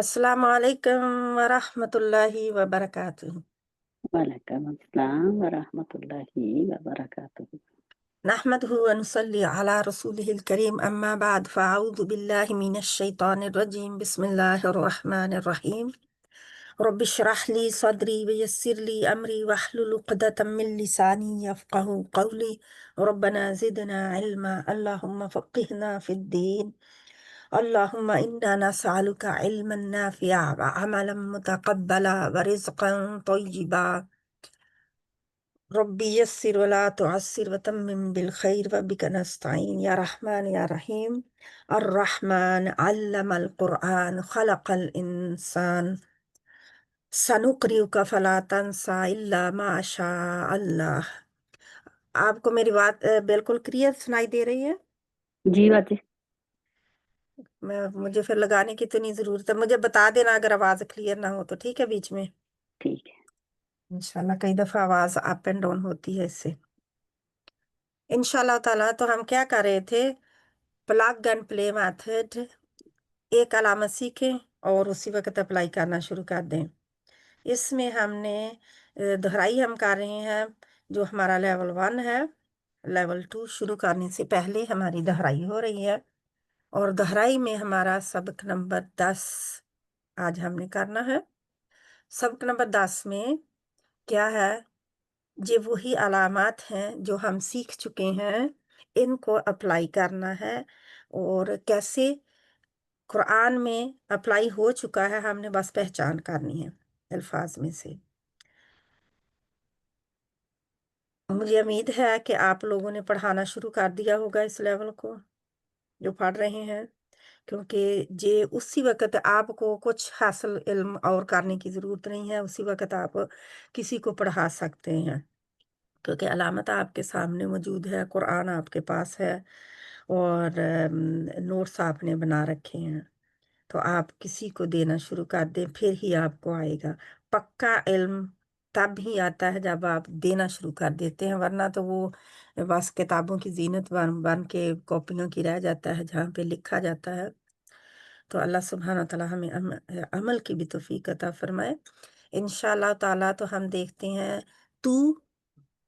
अस्सलाम वालेकुम वरहमतुल्लाहि वबरकातुह। वअलैकुम अस्सलाम वरहमतुल्लाहि वबरकातुहू। नहमदुहु व नुसल्ली अला रसूलिहिल करीम अम्मा बाद फ़अऊज़ु बिल्लाहि मिनश शैतानिर रजीम बिस्मिल्लाहिर रहमानिर रहीम। रब्बि इश्रह ली सदरी व यस्सिर ली अमरी वहलुल उक़दतम मिन लिसानी यफ़क़हू क़ौली। रब्बना ज़िदना इल्मा अल्लाहुम्मा फ़क़्हिना फ़िद्दीन। अल्लाहुम्मा इन्ना नस्अलुका इल्मन नाफ़िअ व अमलन मुतक़ब्बला व रिज़्क़न तय्यिबा। रब्बी यस्सिर वला तुअस्सिर वतम्मिम बिल खैर व बिका नस्तईन या रहमान या रहीम। अर्रहमान अल्लमल कुरआन खलक़ल इंसान सनुक़रिउका फला तंसा इल्ला मा शा अल्लाह। आपको मेरी बात बिल्कुल क्लियर सुनाई दे रही है? जी बाजी। मुझे फिर लगाने की तो नहीं जरूरत है, मुझे बता देना अगर आवाज क्लियर ना हो तो, ठीक है? बीच में ठीक है। इंशाल्लाह कई दफा आवाज अप एंड डाउन होती है इससे। इंशाल्लाह ताला तो हम क्या कर रहे थे, प्लग एंड प्ले मेथड एक अलामत सीखें और उसी वक्त अप्लाई करना शुरू कर दें। इसमें हमने दोहराई हम कर रहे हैं, जो हमारा लेवल 1 है। लेवल 2 शुरू करने से पहले हमारी दोहराई हो रही है और दोहराई में हमारा सबक नंबर 10 आज हमने करना है। सबक नंबर 10 में क्या है, ये वही अलामात हैं जो हम सीख चुके हैं, इनको अप्लाई करना है। और कैसे कुरान में अप्लाई हो चुका है, हमने बस पहचान करनी है अल्फाज में से। मुझे उम्मीद है कि आप लोगों ने पढ़ाना शुरू कर दिया होगा इस लेवल को, जो पढ़ रहे हैं, क्योंकि ये उसी वक्त आपको कुछ हासिल इल्म और करने की ज़रूरत नहीं है, उसी वक्त आप किसी को पढ़ा सकते हैं, क्योंकि अलामत आपके सामने मौजूद है, कुरान आपके पास है और नोट्स आपने बना रखे हैं। तो आप किसी को देना शुरू कर दें, फिर ही आपको आएगा। पक्का इल्म तब ही आता है जब आप देना शुरू कर देते हैं, वरना तो वो बस किताबों की जीनत बन बन के कॉपियों की रह जाता है, जहाँ पे लिखा जाता है। तो अल्लाह सुब्हानहू तआला हमें अमल की भी तौफीक अता फरमाए इंशाअल्लाह ताला। तो हम देखते हैं, तू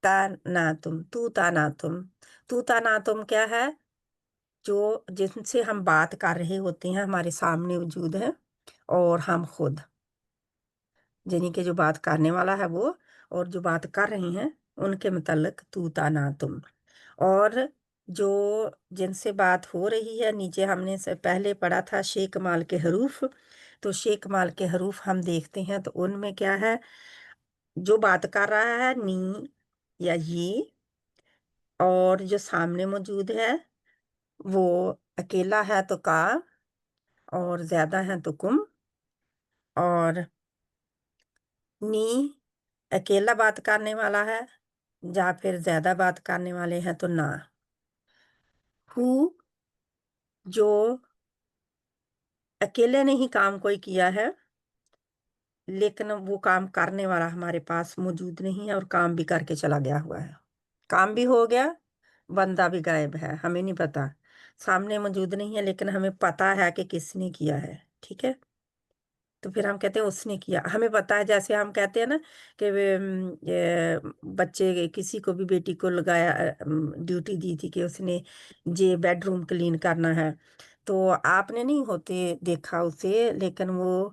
ता ना तुम, तू ता ना तुम। तू ता ना तुम क्या है? जो जिनसे हम बात कर रहे होते हैं, हमारे सामने वजूद है, और हम खुद, यानी कि जो बात करने वाला है वो, और जो बात कर रहे हैं उनके मुतल्लिक तू ता ना तुम। और जो जिनसे बात हो रही है, नीचे हमने से पहले पढ़ा था शेख माल के हरूफ। तो शेख माल के हरूफ हम देखते हैं, तो उनमें क्या है, जो बात कर रहा है नी या ये, और जो सामने मौजूद है वो अकेला है तो का, और ज्यादा है तो कुम, और नी अकेला बात करने वाला है, या फिर ज्यादा बात करने वाले हैं तो ना। हु जो अकेले ने ही काम कोई किया है, लेकिन वो काम करने वाला हमारे पास मौजूद नहीं है और काम भी करके चला गया हुआ है। काम भी हो गया, बंदा भी गायब है, हमें नहीं पता, सामने मौजूद नहीं है, लेकिन हमें पता है कि किसने किया है। ठीक है, तो फिर हम कहते हैं उसने किया, हमें पता है। जैसे हम कहते हैं ना कि ये बच्चे किसी को भी, बेटी को लगाया, ड्यूटी दी थी कि उसने ये बेडरूम क्लीन करना है, तो आपने नहीं होते देखा उसे, लेकिन वो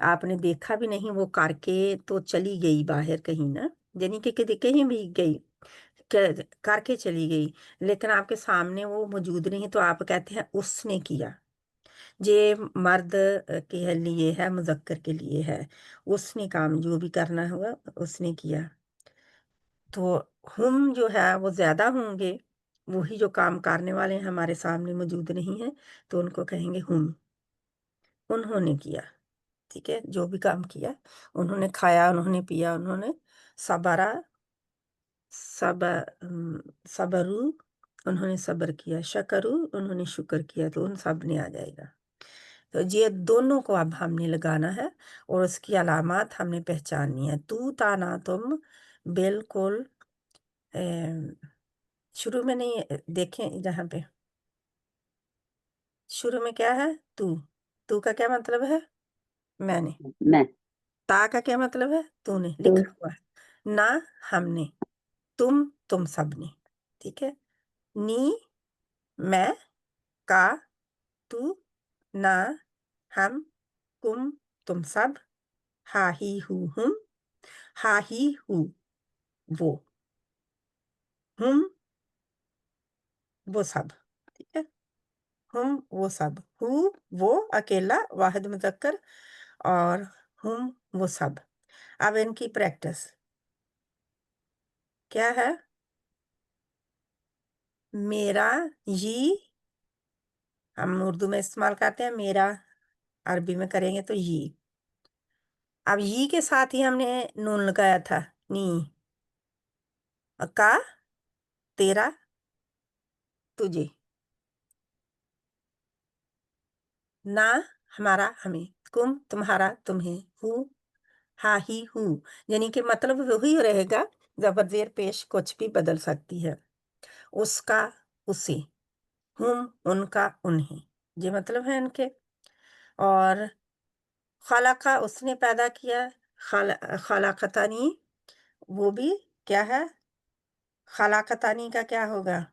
आपने देखा भी नहीं, वो करके तो चली गई बाहर कहीं ना, यानी कि कहीं भी गई, करके चली गई, लेकिन आपके सामने वो मौजूद नहीं, तो आप कहते हैं उसने किया। ये मर्द के लिए है, मुज़क्कर के लिए है। उसने काम जो भी करना हुआ उसने किया। तो हम जो है वो ज्यादा होंगे, वही जो काम करने वाले हैं हमारे सामने मौजूद नहीं है, तो उनको कहेंगे हम, उन्होंने किया। ठीक है, जो भी काम किया, उन्होंने खाया, उन्होंने पिया, उन्होंने सबरा, सब सबरू, उन्होंने सब्र किया, शकरू, उन्होंने शुक्र किया, तो उन सब ने आ जाएगा। तो ये दोनों को अब हमने लगाना है और उसकी अलामात हमने पहचाननी है। तू ता ना तुम बिल्कुल शुरू में नहीं, देखें जहाँ पे शुरू में क्या है, तू, तू का क्या मतलब है? मैंने। मैं। ता का क्या मतलब है? तूने, तू। लिखा हुआ है। ना, हमने। तुम सबने। ठीक है। नी, मैं। का, तू। ना, हम। कुम, तुम सब। हा ही हु हम। हा ही हु, वो। हम, वो सब। ठीक है। हम, वो सब। हु, वो अकेला, वाहिद मुजक्कर। और हम, वो सब। अब इनकी प्रैक्टिस क्या है? मेरा, ये हम उर्दू में इस्तेमाल करते हैं, मेरा। अरबी में करेंगे तो ये। अब ये के साथ ही हमने नून लगाया था, नी। का, तेरा, तुझे। ना, हमारा, हमें। कुम, तुम्हारा, तुम्हें। हु, हा ही हु। यानी कि मतलब वही रहेगा। जबर जेर पेश कुछ भी बदल सकती है। उसका, उसे। हुम, उनका, उन्हें। ये मतलब है इनके। और खालाका, उसने पैदा किया। खालाकतानी, वो भी क्या है? खालाकतानी का क्या होगा?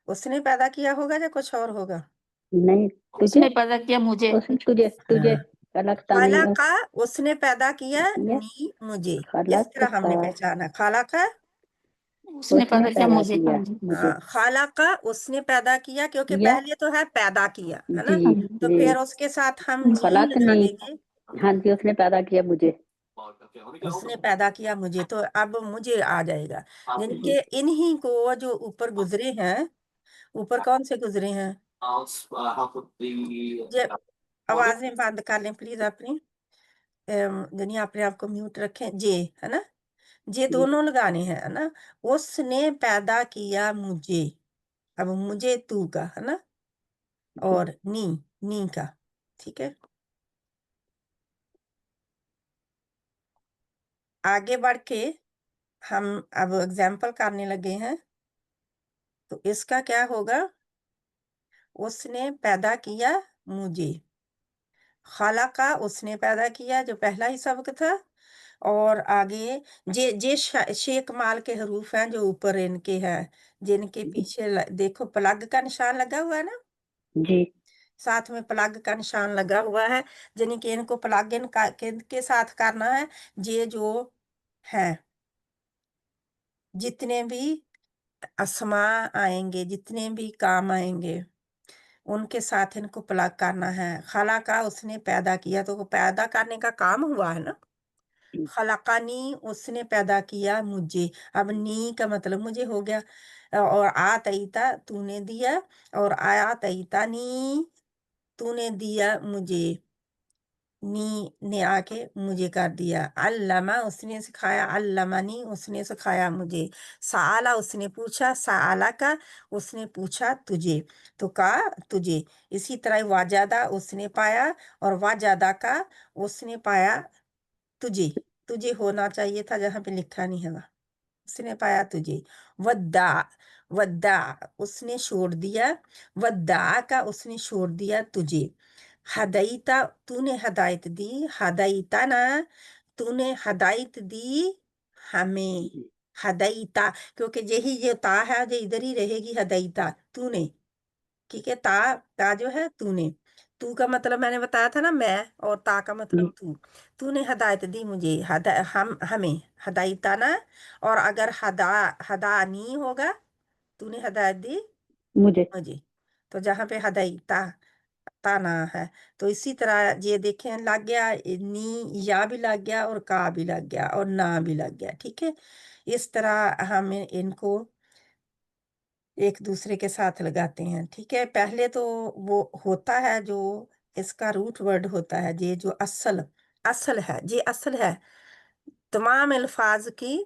उसने पैदा किया होगा या कुछ और होगा? नहीं, तुझे। उसने पैदा किया मुझे। तुझे तुझे। हाँ। खलकता नहीं खाला का, उसने पैदा किया, किया। नी मुझे। इस तरह खलकता। हमने पहचाना खाला का। उसने उसने पैदा किया पैदा मुझे। किया मुझे। हाँ, खाला का, उसने पैदा किया, क्योंकि किया। पहले तो है पैदा किया, है ना? जी। तो जी। फिर उसके साथ हम जी लगा खलकनी। देंगे। हाँ जी, उसने पैदा किया मुझे। उसने पैदा किया मुझे, तो अब मुझे आ जाएगा। यानी जी। कि इन्हीं को जो ऊपर गुजरे हैं, ऊपर कौन से गुजरे हैं? ये आवाजें बंद कर लें प्लीज अपनी। यानी अपने आप को म्यूट रखें, जे, है ना? जे जी। दोनों लगाने हैं, है ना? उसने पैदा किया मुझे। अब मुझे तू का, है ना? जी। और नी का। ठीक है। आगे बढ़ के हम अब एग्जाम्पल करने लगे हैं। तो इसका क्या होगा? उसने पैदा किया मुझे। खाला का, उसने पैदा किया, जो पहला ही सबक था। और आगे जे शेख माल के हरूफ हैं जो ऊपर इनके हैं, जिनके पीछे देखो प्लग का निशान लगा हुआ है ना? जी। साथ में प्लग का निशान लगा हुआ है। यानी कि इनको प्लग इन के साथ करना है। ये जो है, जितने भी अस्मा आएंगे, जितने भी काम आएंगे, उनके साथ इनको प्लग करना है। खाला का, उसने पैदा किया, तो वो पैदा करने का काम हुआ है ना? खलकानी, उसने पैदा किया मुझे। अब नी का मतलब मुझे हो गया। और आ तईता, तूने दिया। और आया तईता नी, तूने दिया मुझे। नी ने आके मुझे कर दिया। अल्लामा, उसने सिखाया। अल्लामानी, उसने सिखाया मुझे। साला, उसने पूछा। साला का, उसने पूछा तुझे। तो का, तुझे। इसी तरह वाजादा, उसने पाया। और वाजादा का, उसने पाया तुझे। तुझे होना चाहिए था, जहां पे लिखा नहीं है वह। उसने पाया तुझे। वद्दा, वद्दा, उसने छोड़ दिया। वद्दा का, उसने छोड़ दिया तुझे। हदाइता, तूने हदायत दी। हदाइता ना, तूने हदायत दी हमें। हदाइता, क्योंकि यही जो ता है, जो इधर ही रहेगी, हदाइता तूने। ठीक है। ता जो है तूने। तू का मतलब मैंने बताया था ना, मैं। और ता का मतलब जी। तू। तूने हदायत दी मुझे, हम हमें। हदायता ना। और अगर हदा नहीं होगा, तूने हदायत दी मुझे। मुझे, तो जहां पे हदायता ताना है। तो इसी तरह ये देखें, लग गया नी, या भी लग गया, और का भी लग गया, और ना भी लग गया। ठीक है। इस तरह हम इनको एक दूसरे के साथ लगाते हैं। ठीक है। पहले तो वो होता है जो इसका रूट वर्ड होता है, ये जो असल असल है, ये असल है। तमाम अल्फाज की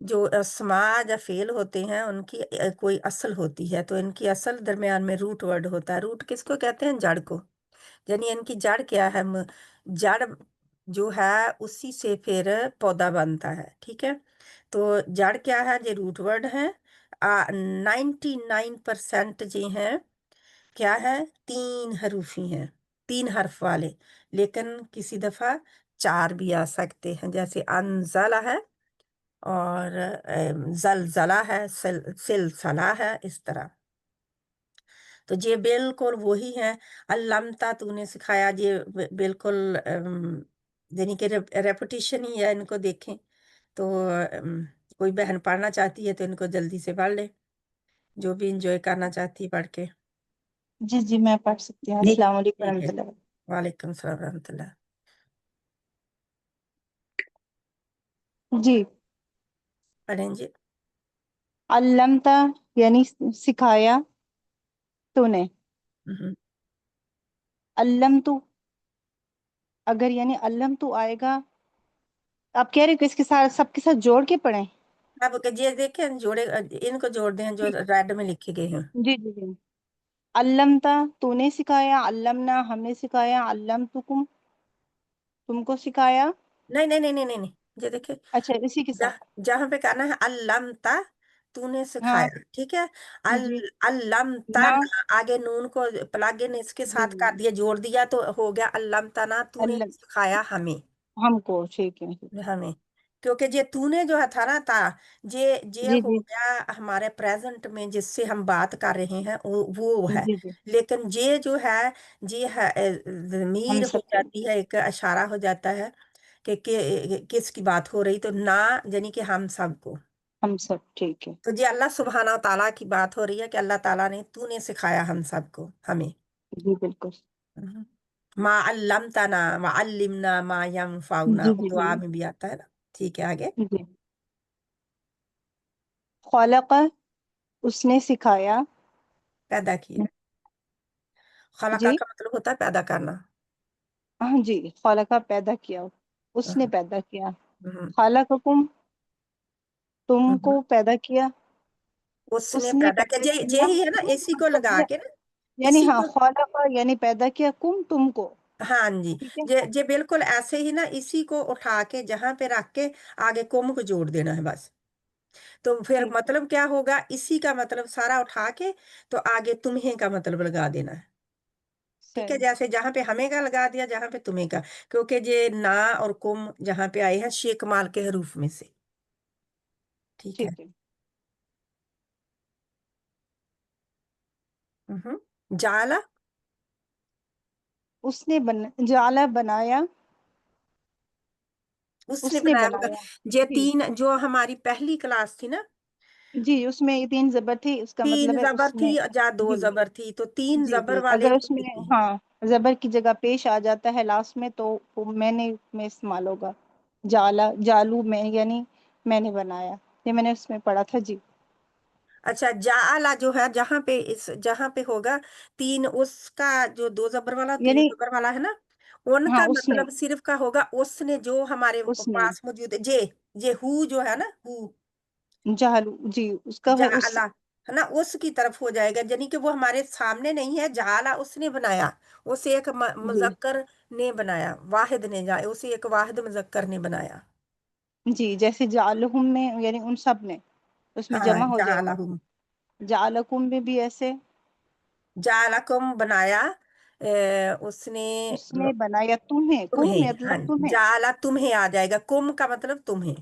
जो अस्मा या फेल होते हैं, उनकी कोई असल होती है। तो इनकी असल दरमियान में रूट वर्ड होता है। रूट किसको कहते हैं? जड़ को। यानी इनकी जड़ क्या है? जड़ जो है, उसी से फिर पौधा बनता है। ठीक है। तो जड़ क्या है? ये रूट वर्ड है। 99% जी हैं, क्या है? तीन हरूफी हैं। 3 حرف والے، لیکن کسی دفعہ 4 بھی آ سکتے ہیں، جیسے انزلہ ہے اور زلزلہ ہے، سلسلہ ہے، اس طرح۔ تو یہ بالکل وہی ہے، علمتا تو نے سکھایا، یہ بالکل یعنی کہ ریپوٹیشن ہی ہے، ان کو دیکھیں تو کوئی بہن پڑھنا چاہتی ہے تو ان کو جلدی سے پڑھ لے، جو بھی انجوائے کرنا چاہتی ہے پڑھ کے۔ جی جی میں پڑھ سکتی ہوں۔ ٹھیک السلام علیکم ٹھیک ہے، ورحمۃ اللہ۔ وعلیکم السلام ورحمۃ اللہ۔ جی، پڑھیں جی۔ علمتا یعنی سکھایا تو نے، ہوں۔ علم تو اگر یعنی علم تو آئے گا، آپ کہہ رہے ہو کہ اس کے ساتھ سب کے ساتھ جوڑ کے پڑھیں؟ اب یہ دیکھیں جوڑے، ان کو جوڑ دیں جو ٹھیک ریڈ میں لکھے گئے ہیں۔ ہے، جی جی جی۔ علمتا تو نے سکھایا، علمنا ہم نے سکھایا، علمتکم تم کو سکھایا۔ نہیں نہیں نہیں نہیں نہیں نہیں، یہ دیکھیں اچھا اسی کے ساتھ، جہاں پہ کہنا ہے علمتا تو نے ہاں سکھایا، ٹھیک ہے، جی جی، علمتا نہ نا، آگے نون کو پلگ ان اس کے جی ساتھ جی، کر دیا، جوڑ دیا تو ہو گیا علمتا نا تو نے علم سکھایا ہمیں، ہم کو، ٹھیک ہے، ہمیں، کیونکہ یہ تو نے جو ہے تھا نا تا، یہ جی ہو جی گیا ہمارے پریزنٹ میں جس سے ہم بات کر رہے ہیں، وہ ہے، جی جی، لیکن یہ جو ہے یہ ہے ہم ضمیر ہو سب کو، جاتی ہے، ایک اشارہ ہو جاتا ہے کہ کس کی بات ہو رہی، تو نہ یعنی کہ ہم سب کو، ہم سب، ٹھیک ہے، تو یہ اللہ سبحانہ و تعالیٰ کی بات ہو رہی ہے کہ اللہ تعالیٰ نے تو نے سکھایا ہم سب کو، ہمیں۔ جی بالکل، ما علمتنا وعلمنا ما ينفعنا، جی جی دعا جی میں بھی آتا ہے نا، ٹھیک ہے آگے۔ جی۔ خلق اس نے سکھایا، پیدا کیا، خلقہ جی کا مطلب ہوتا ہے پیدا کرنا۔ ہاں جی، خلقہ پیدا کیا، اس نے ہم، پیدا کیا، ہم، خلقکم تم ہم، کو پیدا کیا، اس نے اس نے پیدا پیدا کیا، کیا یہی ہے نا، کم اسی کو مطلب لگا یہ کے نا، یعنی اسی ہاں کو، خلق یعنی پیدا کیا کم تم کو، ہاں جی، ٹھیک ہے، یہ بالکل ایسے ہی نا، اسی کو اٹھا کے جہاں پہ رکھ کے آگے کم کو جوڑ دینا ہے بس، تو پھر ٹھیک ہے، مطلب کیا ہوگا، اسی کا مطلب سارا اٹھا کے تو آگے تمہیں کا مطلب لگا دینا ہے، ٹھیک ہے، صحیح، جیسے جہاں پہ ہمیں کا لگا دیا، جہاں پہ تمہیں کا، کیونکہ یہ نا اور کم جہاں پہ آئے ہیں شیخ مال کے حروف میں سے، ٹھیک ہے۔ ٹھیک ہے، جالا، اس نے جالا بنایا، اس نے اس نے بنایا ہوگا، بنایا، یہ جی 3 جو ہماری پہلی کلاس تھی نا، جی، اس میں یہ 3 زبر تھی، اس کا 3 مطلب ہے زبر اس تھی میں، یا 2 جی زبر تھی، تو 3 جی زبر جی، والے اگر کو اس میں دیکھیے۔ ہاں زبر کی جگہ پیش آ جاتا ہے لاسٹ میں تو وہ میں نے میں استعمال ہوگا، جالا جالو میں یعنی میں نے بنایا، یہ میں نے اس میں پڑھا تھا، جی اچھا، جالا جو ہے جہاں پہ ہوگا 3، اس کا جو 2 زبر والا 3 یعنی زبر والا ہے نا، ان ہاں کا اس نے مطلب صرف کا ہوگا اس نے، جو ہمارے اس نے پاس موجود ہے، یہ ہو جو ہے نا، ہو جالو، جی اس کا ہے اس، جعلا ہے نا، اس کی طرف ہو جائے گا، یعنی کہ وہ ہمارے سامنے نہیں ہے، جعلا اس نے بنایا، اسے ایک جی مذکر نے بنایا، واحد نے اسے ایک واحد مذکر نے بنایا، جی، جیسے جعلہم میں یعنی ان سب نے، اس میں ہاں، جمع ہو جائے گا، جعلہم، جعلکم میں بھی ایسے، جعلکم بنایا، اس نے اس نے بنایا تمہیں، کم تمہیں، ہاں مطلب تمہیں، جعلا تمہیں آ جائے گا، کم کا مطلب تمہیں،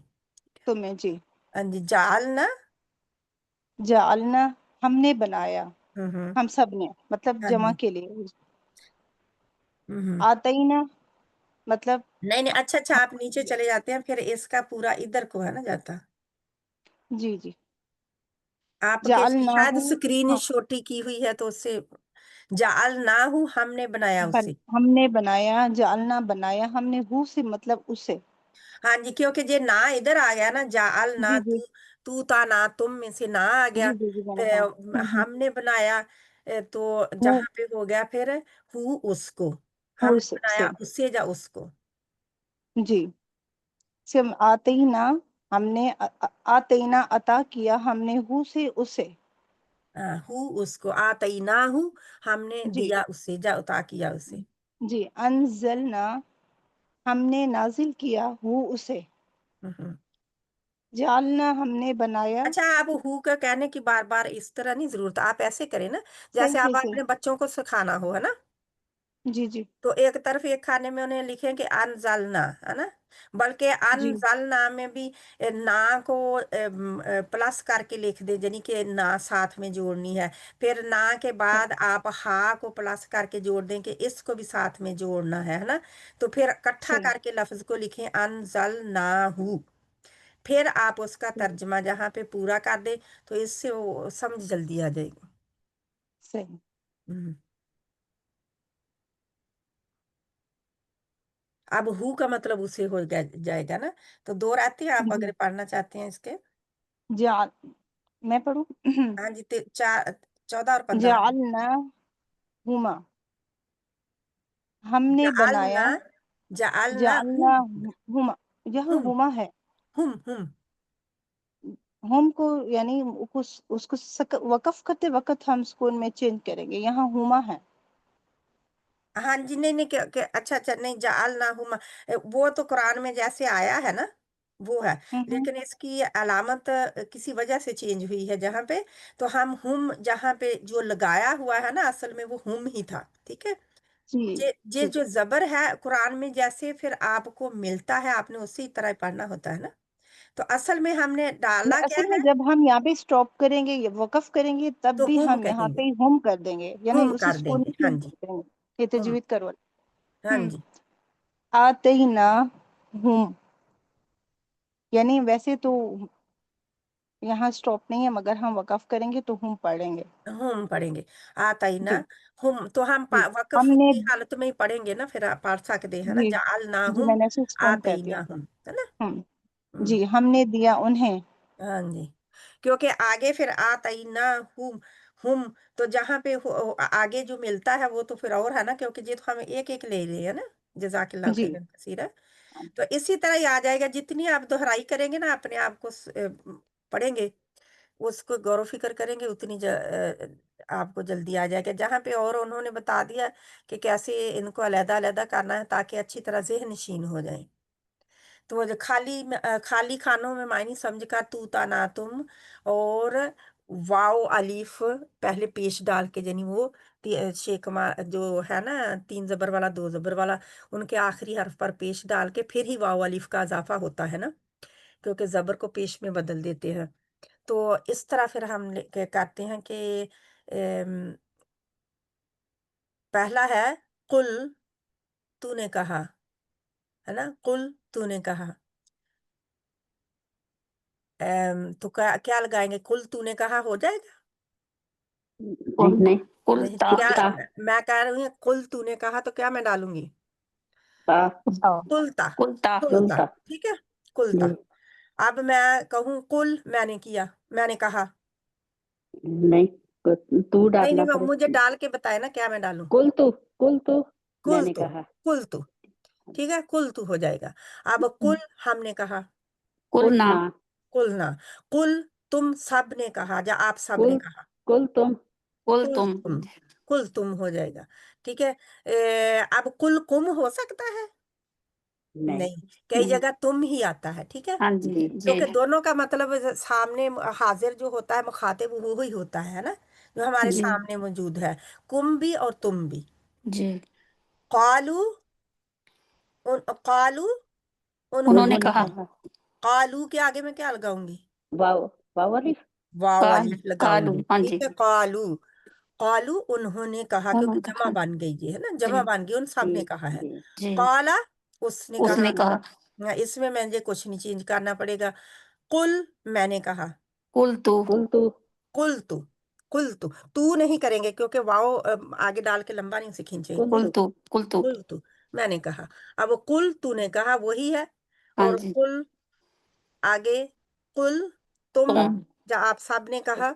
تمہیں، جی ہاں جی، جعلنا، جعلنا ہم نے بنایا، ہوں، ہم سب نے مطلب ہاں جمع جی، کے لیے، ہوں، آتینا مطلب، نہیں نہیں، اچھا آپ نیچے چلے جاتے ہیں، پھر اس کا پورا ادھر کو ہے نا جاتا، جی جی، آپ کے جعلناہ، شاید اسکرین ہاں چھوٹی کی ہوئی ہے تو اس سے، جعلناہ ہم نے بنایا اسے، ہم نے بنایا، جعلنا بنایا ہم نے، ہو سے مطلب اسے، ہاں جی، کیونکہ یہ نہ ادھر آ گیا نا، جعلنا جی جی تو تا نا تم میں سے نہ آ گیا، جی جی جی میں نے ہاں، ہم نے بنایا، تو ہو جہاں پہ ہو گیا پھر ہو اس کو، ہم ہو نے بنایا سے، اسے یا اس کو، جی، سم آتینا ہم نے، آتینا عطا کیا ہم نے، ہو سے اسے، ہو اس کو، آتیناہو ہم نے جی دیا اسے، جا عطا کیا اسے، جی، انزلنا ہم نے نازل کیا، ہو اسے، ہوں۔ جعلنا ہم نے بنایا، اچھا، آپ ہو کا کہنے کی بار بار اس طرح نہیں ضرورت، آپ ایسے کریں نا، صحیح جیسے صحیح آپ صحیح، اپنے بچوں کو سکھانا ہو، ہے نا، जी, जी, तो एक तरफ एक खाने में उन्हें लिखे कि अनजलना, है ना, बल्कि जी, अनजलना में भी ना को प्लस करके लिख दे, यानी कि ना साथ में जोड़नी है। फिर ना के बाद आप हा को प्लस करके जोड़ दें कि इसको भी साथ में जोड़ना है ना। तो फिर इकट्ठा सही, करके लफ्ज को लिखें अनजलनाहु। फिर आप उसका सही, तर्जमा जहाँ पे पूरा कर दें तो इससे वो समझ जल्दी आ जाएगी। सही। हम्म। अब हु का मतलब उसे हो जाएगा ना। तो दो रहते हैं, आप अगर जी, पढ़ना चाहते हैं इसके। जाल मैं पढ़ूँ? हाँ जी, 14 और 15। जअलना हुमा, हमने जालना, बनाया। जालना जअलना हुम, हुमा, यहाँ हुम, हुमा है। हुम। हम को यानी उसको वक़फ़ करते वक़्त हम सुकून में चेंज करेंगे, यहाँ हुमा है। हाँ जी, नहीं नहीं, अच्छा अच्छा, नहीं, जालना हुम, वो तो कुरान में जैसे आया है ना, वो है। हुँ, हुँ। लेकिन इसकी अलामत किसी वजह से चेंज हुई है जहाँ पे। तो हम हुम जहाँ पे जो लगाया हुआ है ना, असल में वो हुम ही था, ठीक है। जी, ये जी। जो जबर है कुरान में जैसे फिर आपको मिलता है, आपने उसी तरह पढ़ना होता है ना। तो असल में हमने डाला क्या असल में है, जब हम यहाँ पे स्टॉप करेंगे, ये वक़फ़ करेंगे, तब तो भी हुम हम यहाँ कहेंगे, पे हम कर देंगे, यानी हुम उसी कर सुकून देंगे, में हाँ चेंज जी, कर देंगे। ये हुम, तजवीज़ करो। हाँ हुँ, जी, आतैना हुम, यानी वैसे तो यहाँ स्टॉप नहीं है, मगर हम वक़फ़ करेंगे तो हम पढ़ेंगे। हुम पढ़ेंगे। आता ही ना, जी, हुम तो हम जी। वक्फ हमने की हालत में ही पढ़ेंगे ना, फिर आप पढ़ सकते हैं ना, जी, जाल ना जी, हुम, मैंने उसे स्टॉप आता कर ही दिया। ना हुम, है ना। हुँ, हम्म, जी, हमने दिया उन्हें। हाँ जी, क्योंकि आगे फिर आता ही ना हुम, तो जहाँ पे आगे जो मिलता है वो तो फिर और है ना, क्योंकि ये तो हम एक एक ले रहे हैं ना। जजाकिल्लाह जी, खैरन कसीरा। तो इसी तरह ही आ जाएगा, जितनी आप दोहराई करेंगे ना, अपने आप को पढ़ेंगे, उसको गौर फिक्र करेंगे, उतनी आपको जल्दी आ जाएगा। जहाँ पे और उन्होंने बता दिया कि कैसे इनको अलग अलग करना है ताकि अच्छी तरह ज़हन नशीन हो जाए। तो वो जो खाली खानों में मायनी समझ कर तू ता ना तुम, और वाओ अलीफ पहले पेश डाल के, यानी वो शेकमा जो है ना, 3 जबर वाला 2 जबर वाला, उनके आखिरी हर्फ पर पेश डाल के फिर ही वाओ अलीफ का इजाफा होता है ना, क्योंकि जबर को पेश में बदल देते हैं। तो इस तरह फिर हम करते हैं कि पहला है कुल, तूने कहा, है ना, कुल तूने कहा। तो क्या क्या लगाएंगे, कुल तूने कहा हो जाएगा। नहीं कुल नहीं, नहीं, कुलता क्या कुत्ता, मैं कह रही हूँ कुल तूने कहा, तो क्या मैं डालूंगी, ता, कुलता, कुलता कुलता, कुलता। ठीक है, कुलता। जी, अब मैं कहूँ कुल, मैंने किया, मैंने कहा। नहीं, तू नहीं नहीं, डालना मुझे पड़े। डाल के बताए ना क्या मैं डालूं। कुल तू, कुल मैंने तो, कहा। कुल तो, ठीक है, कुल तो हो जाएगा। अब कुल हमने कहा, कुलना कुलना, कुल ना, कुल तुम सब ने कहा, या आप सब ने कुल, कहा, कुल तुम, कुल कुल तुम तुम, कुल तुम हो जाएगा, ठीक है। अब कुल कुम हो सकता है, नहीं। नहीं, कई नहीं। जगह तुम ही आता है, ठीक है, हाँ जी जी, जी क्योंकि दोनों का मतलब सामने हाजिर जो होता है मुखातिब वो ही होता है ना, जो हमारे जी सामने मौजूद है, कुम भी और तुम भी। जी कालू, कालू, उन्होंने उन्होंने उन्होंने कहा कहा। कहा। कालू के आगे मैं क्या लगाऊंगी, वाव, वाव अलिफ। वाव काल अलीफ कालू लगाऊंगी, हाँ ठीक जी है, कालू, कालू उन्होंने कहा, क्योंकि उन्होंने जमा कहा बन गई है ना, जी जमा बन गई, उन सब जी, ने कहा है। जी, जी काला, उसने कहा। उसने कहा हाँ, इसमें मुझे कुछ नहीं चेंज करना पड़ेगा। कुल, मैंने कहा। कुल तू कुल तू, कुल तू, कुल तू नहीं करेंगे, क्योंकि वाव आगे डाल के लंबा नहीं से खींचेंगे। कुल तू। कुल तू कुल तू, मैंने कहा। अब कुल तूने कहा वही है, हाँ और जी कुल आगे, कुल तुम, तुम या आप सब ने कहा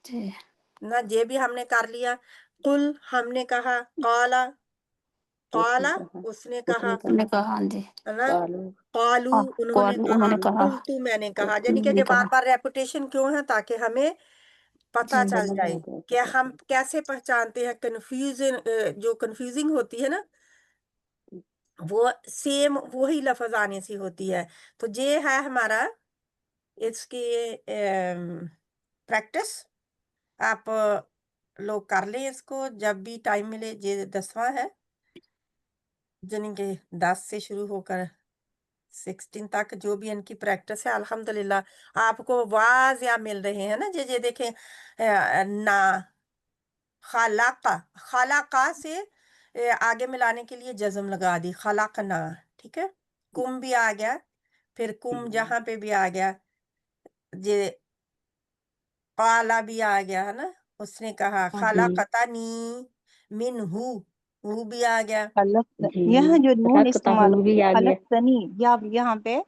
जी ना, ये भी हमने कर लिया। कुल हमने कहा, काला, उसने काला कहा, उसने कहा, उसने उन्होंने कहा। कहा हाँ जी है ना, कालू, कालू हाँ उन्होंने कालू कहा, उन्होंने कहा कुल तू मैंने तो कहा, यानी कि उन्होंने ये बार कहा बार रेपिटेशन क्यों है, ताकि हमें पता जी चल समझ आ जाए जाए, कि पता हम चल कैसे पहचानते हैं। कंफ्यूजन, जो कंफ्यूजिंग होती है ना, वो सेम वही लफ्ज आने से होती है। तो ये है हमारा इसकी प्रैक्टिस। आप लोग कर लें इसको जब भी टाइम मिले, ये 10वां है। यानी कि 10 से शुरू होकर 16 तक जो भी इनकी प्रैक्टिस है, अल्हम्दुलिल्लाह आपको वाज़िया मिल रहे हैं ना। जे देखें ना खलाका, खलाका से आगे मिलाने के लिए जज़म लगा दी, खलकना, ठीक है? कुम भी आ गया, फिर कुम जहाँ पे भी आ गया, जे काला भी आ गया, है ना? उसने कहा जी खलकतनी मिन्हु, हू भी आ गया। खलक, जी यहाँ जो नून रखता इस्तेमाल हूँ भी होता आ है गया। खलकतनी, या यहाँ पे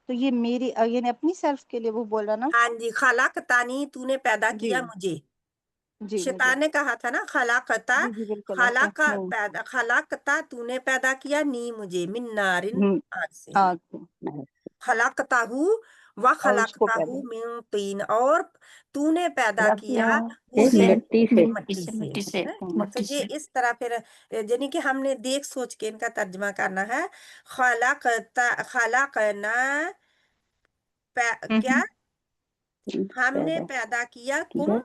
तो ये मेरी यानी अपनी सेल्फ के लिए वो बोला ना। हाँ जी, खलकतानी, तूने पैदा जी किया मुझे। जी मुझे, शैतान ने कहा था ना खलाकता, जी जी बिल्कुल ऐसे। खलाका पैदा, खलाकता तूने पैदा किया नी मुझे, मिन नारिन, आग से, है ना? आग को खलाकताहू व और उसको खलाकताहू पैदा मिन तीन, और तूने पैदा किया इस उसे मिट्टी से मिट्टी से, है? तो मिट्टी ये से। इस तरह फिर यानी कि हमने देख सोच के इनका तर्जमा करना है। खलाकता, खलाकना क्या, हमने पैदा किया कुम किया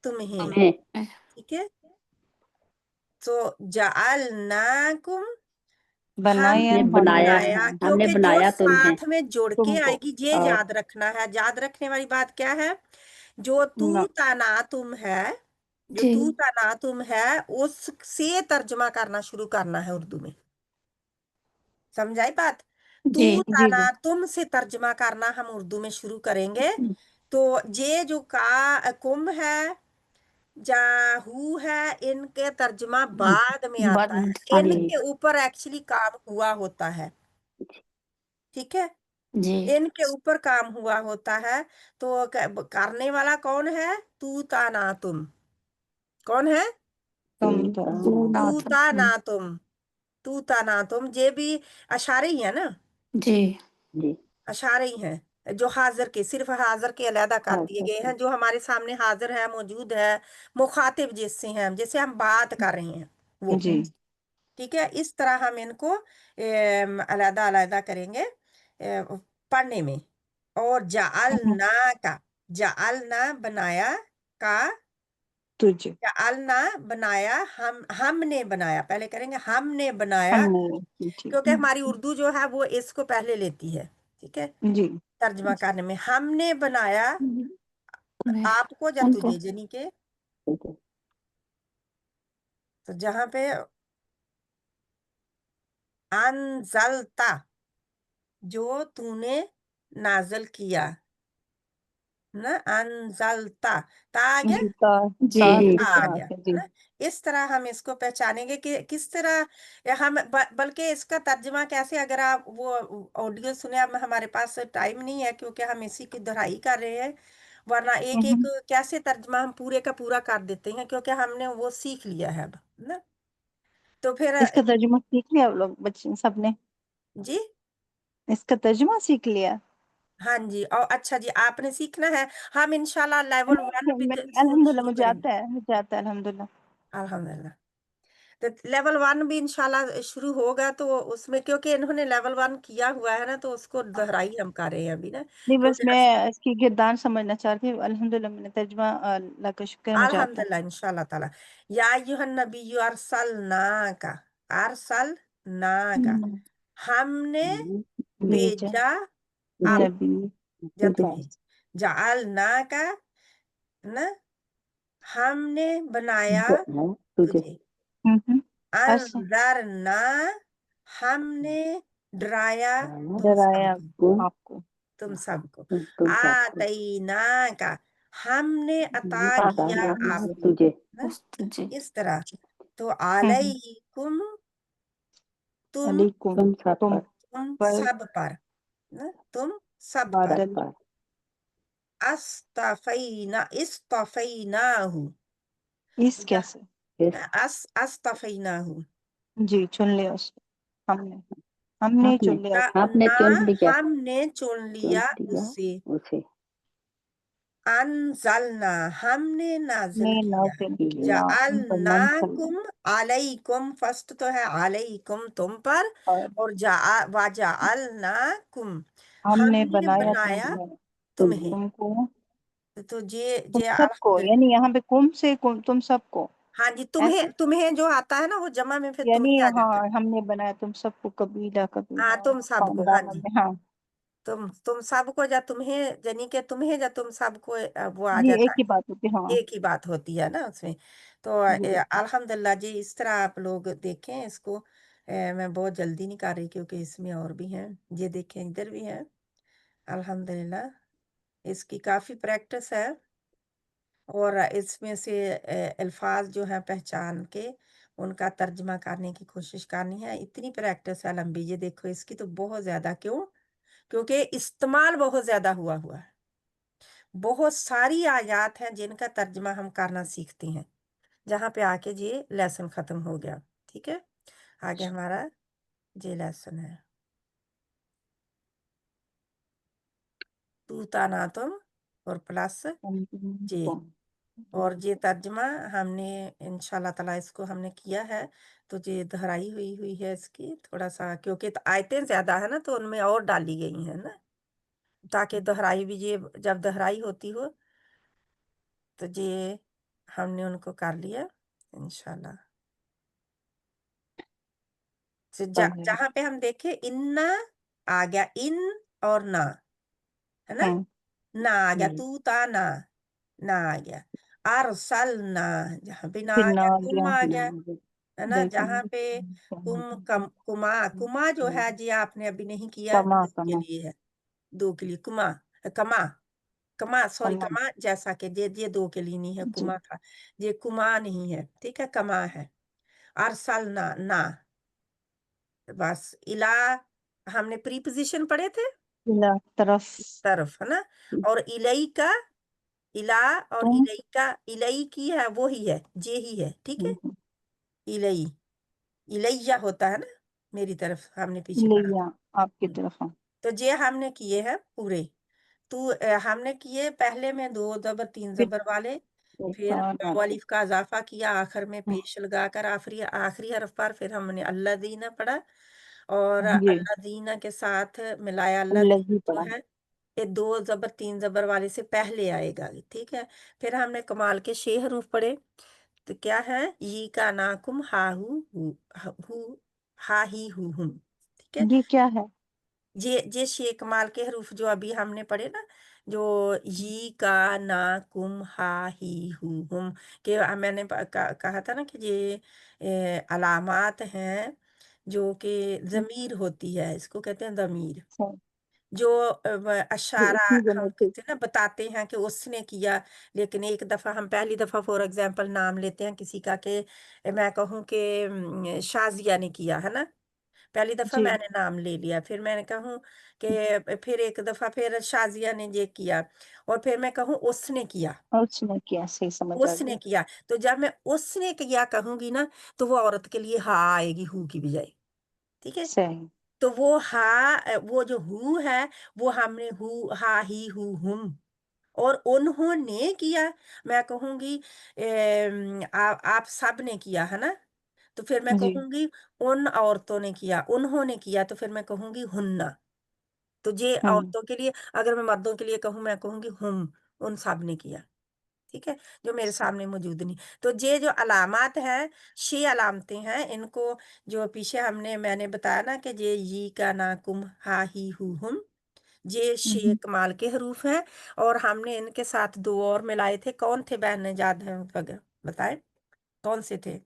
तुम्हें, है ठीक है? तो जअलनाकुम, बनाया हमने हमने बनाया, बनाया, हमने क्योंकि जो बनाया तुम्हें साथ में जुड़ के तुमको आएगी ये और याद रखना है। याद रखने वाली बात क्या है? जो तू ना तना तुम है, जो जी तू तना तुम है, उससे तर्जमा करना शुरू करना है उर्दू में। समझाई बात? तू जी जी तना जी तुम से तर्जमा करना हम उर्दू में शुरू करेंगे। तो ये जो का कुम है, जाहू है, इनके तर्जमा बाद में आता है। बंद आगे। इनके ऊपर एक्चुअली काम हुआ होता है, ठीक है? जी इनके ऊपर काम हुआ होता है। तो करने वाला कौन है? तू ता ना तुम। कौन है? तुम तू तो तू ना तू तुम। ता ना तुम, तू ता ना तुम, ये भी अशारे ही है ना, जी जी अशारे ही हैं जो हाजिर के, सिर्फ हाजिर के अलहदा कर हाँ दिए गए हैं। जो हमारे सामने हाजिर है, मौजूद है, मुखातिब जिससे हैं, जैसे हम बात कर रहे हैं वो, जी ठीक है? इस तरह हम इनको अलहदा अलहदा करेंगे पढ़ने में। और जाअलना का, जाअलना बनाया, का तुझे जाअलना बनाया, हमने बनाया, पहले करेंगे हमने बनाया, हमने ठीक क्योंकि हमारी उर्दू जो है वो इसको पहले लेती है, ठीक है? जी तर्जमा करने में हमने बनाया मैं आपको या उनको तुझे, यानी कि ठीक है तो जहां पे अनजलता, जो तूने नाजल किया ना, अनजलता, ता आ गया, जी ता जी ता जी आ ता गया, के है जी ना? इस तरह हम इसको पहचानेंगे कि किस तरह हम बल्कि इसका तर्जमा कैसे, अगर आप वो ऑडियो सुने, अब हमारे पास टाइम नहीं है क्योंकि हम इसी की दोहराई कर रहे हैं, वरना एक एक कैसे तर्जमा हम पूरे का पूरा कर देते हैं, क्योंकि हमने वो सीख लिया है अब, ना? तो फिर इसका तर्जुमा सीख लिया आप लोग बच्चे सबने? जी, इसका तर्जुमा सीख लिया? हाँ जी, और अच्छा जी, आपने सीखना है। हम इंशाल्लाह लेवल 1 भी मैं अल्हम्दुलिल्लाह शुरू मुझे करेंगे, आता है, मुझे आता है अल्हम्दुलिल्लाह। अल्हम्दुलिल्लाह। तो लेवल 1 भी इंशाल्लाह शुरू होगा, तो उसमें क्योंकि इन्होंने लेवल 1 किया हुआ है ना, तो उसको दोहराई हम कर रहे हैं अभी ना, नहीं बस क्योंकि मैं इसकी किरदार समझना चाहती हूँ। अल्हम्दुलिल्लाह मैंने तर्जुमा अल्लाह का शुक्र है मुझे आता है। अल्हम्दुलिल्लाह इंशाल्लाह ताला। या अय्युहन नबिय्यु अरसलनाका, अरसलनाका, हमने भेजा भेजा आप नबी या तुझे तुम्हें, जअलनाका ना, हमने बनाया बनाया तुझे तुझे, हम्म अर्श अंदरना, हमने डराया तुम डराया सबको, तुम आपको तुम सबको, तुम सबको आतईना का, हमने अता किया बताया आपको, तुझे ना? उस तुझे। इस तरह। तो हम्म अलैकुम, तुम अलैकुम तुम सब तुम पर तुम पर सब पर, ना? तुम सब पर, सब बादल पर अस्तफैना, इस्तफैनाहु, इस कैसे इस अस्तफैनाहु, जी चुन लिया उसको हमने आपने चुन लिया आपने ना, चुन लिया हमने चुन लिया उससे, उसे अनजलना, हमने नाजिल ने किया, नाज़िल किया किया उन पर मंजिल जअलनाकुम अलैकुम, फर्स्ट तो है अलैकुम तुम पर, और और वजअलनाकुम, हमने हमने बनाया बनाया तुम्हें तुम्हें। तुमको तो ये तुम ये सबको, अल्हम्दुलिल्लाह, यानी यहाँ पे कुम से कुम तुम सबको हाँ जी, ऐसे तुम्हें जो आता है ना वो जमा में फिर यानी तुम्हें आ जाता है। हाँ हमने बनाया तुम सबको कबीला हाँ, कबीला तुम सबको, हाँ खानदान जी, में हाँ तुम सबको, या तुम्हें जनी के तुम्हें, या तुम सबको, वो आ जी जाता एक ही है। बात होती है हाँ एक ही बात होती है ना उसमें। तो जी अल्हम्दुलिल्लाह जी, इस तरह आप लोग देखें इसको। मैं बहुत जल्दी नहीं कर रही क्योंकि इसमें और भी हैं। ये देखें, इधर भी हैं। अल्हम्दुलिल्लाह इसकी काफ़ी प्रैक्टिस है, और इसमें से अल्फाज जो है पहचान के उनका तर्जमा करने की कोशिश करनी है। इतनी प्रैक्टिस है लंबी, ये देखो इसकी तो बहुत ज़्यादा। क्यों? क्योंकि इस्तेमाल बहुत ज़्यादा हुआ है। बहुत सारी आयत हैं जिनका तर्जमा हम करना सीखते हैं। जहाँ पे आके ये लेसन खत्म हो गया। ठीक है, आगे हमारा ये लेसन है तू ताना तुम और प्लस जे, और ये तर्जमा हमने इंशाल्लाह ताला इसको हमने किया है। तो ये दोहराई हुई है इसकी थोड़ा सा, क्योंकि तो आयतें ज्यादा है ना, तो उनमें और डाली गई है ना, ताकि दोहराई भी, ये जब दोहराई होती हो तो ये हमने उनको कर लिया इंशाल्लाह। तो जहाँ पे हम देखे इन्ना आ गया, इन और ना, है ना, ना आ गया, तू ता ना, ना आ गया। अरसल ना, जहाँ पे ना फिर आ ना गया आ तुम गया आ गया, है ना। जहाँ देखेंगे पे कुमा कुमा जो है जी आपने अभी नहीं किया, कमा दो के कमा लिए है, दो के लिए कुमा, कमा, कमा सॉरी, कमा कमा, जैसा कि ये दो के लिए नहीं है, जी कुमा था, ये कुमा नहीं है, ठीक है, कमा है। अरसल ना, बस इला हमने प्रीपोजिशन पढ़े थे, इला तरफ तरफ, है ना। और इलई का, इला और तुम इलई का, इलई की है वो ही है, जे ही है, ठीक है। इलई, इलैया होता है ना, मेरी तरफ हमने पीछे पढ़ा लिया आपकी था। तरफ हाँ तो ये हमने किए हैं पूरे। तो हमने किए पहले में 2 जबर 3 फिर जबर वाले, फिर हाँ वाव अलिफ का इजाफा किया आखिर में पेश लगाकर, आखिरी आखिरी हरफ पर फिर हमने अल्लादीना पढ़ा, और जी अल्लादीना के साथ मिलाया, लगी अल्लादीना जो पड़ा है ये 2 जबर 3 जबर वाले से पहले आएगा, ठीक है। फिर हमने कमाल के 6 हरूफ पढ़े। तो क्या है, ई का नाकुम हु हा ही हुम, ठीक है। ये क्या है ये शेख कमाल के हरूफ जो अभी हमने पढ़े ना, जो ही का ना कुम हा ही हुम के, मैंने कहा था ना कि ये अलामात हैं जो कि जमीर होती है, इसको कहते हैं जमीर। अच्छा, जो ये अशारा इतनी हम जगह पे कहते हैं ना, बताते हैं कि उसने किया। लेकिन एक दफा हम पहली दफा फॉर एग्जांपल नाम लेते हैं किसी का, कि मैं कहूँ कि शाजिया ने किया, है ना। पहली दफा जी मैंने नाम ले लिया, फिर मैंने कहूँ कि फिर एक दफा फिर शाजिया ने ये किया, और फिर मैं कहूँ उसने किया, उसने किया सही समझ आ उसने गया किया। तो जब मैं उसने किया कहूंगी ना, तो वो औरत के लिए हा आएगी, हु की बजाय, ठीक है। सही तो वो वो जो हु है, वो हमने हा ही हुम, और उन्होंने किया, मैं कहूंगी आप सब ने किया, है ना। तो फिर मैं जी कहूंगी उन औरतों ने किया, उन्होंने किया, तो फिर मैं कहूंगी हुन्ना। तो ये हम्म औरतों के लिए, अगर मैं मर्दों के लिए कहूँ, मैं कहूंगी हुम, उन सब ने किया, ठीक है, जो मेरे सामने मौजूद नहीं। तो ये जो अलामात है, 6 अलामतें हैं, इनको जो पीछे हमने मैंने बताया ना कि ये का ना कुम हा ही हुम, ये 6 हम्म, कमाल के हरूफ हैं। और हमने इनके साथ 2 और मिलाए थे, कौन थे बहन, याद है बताए कौन से थे।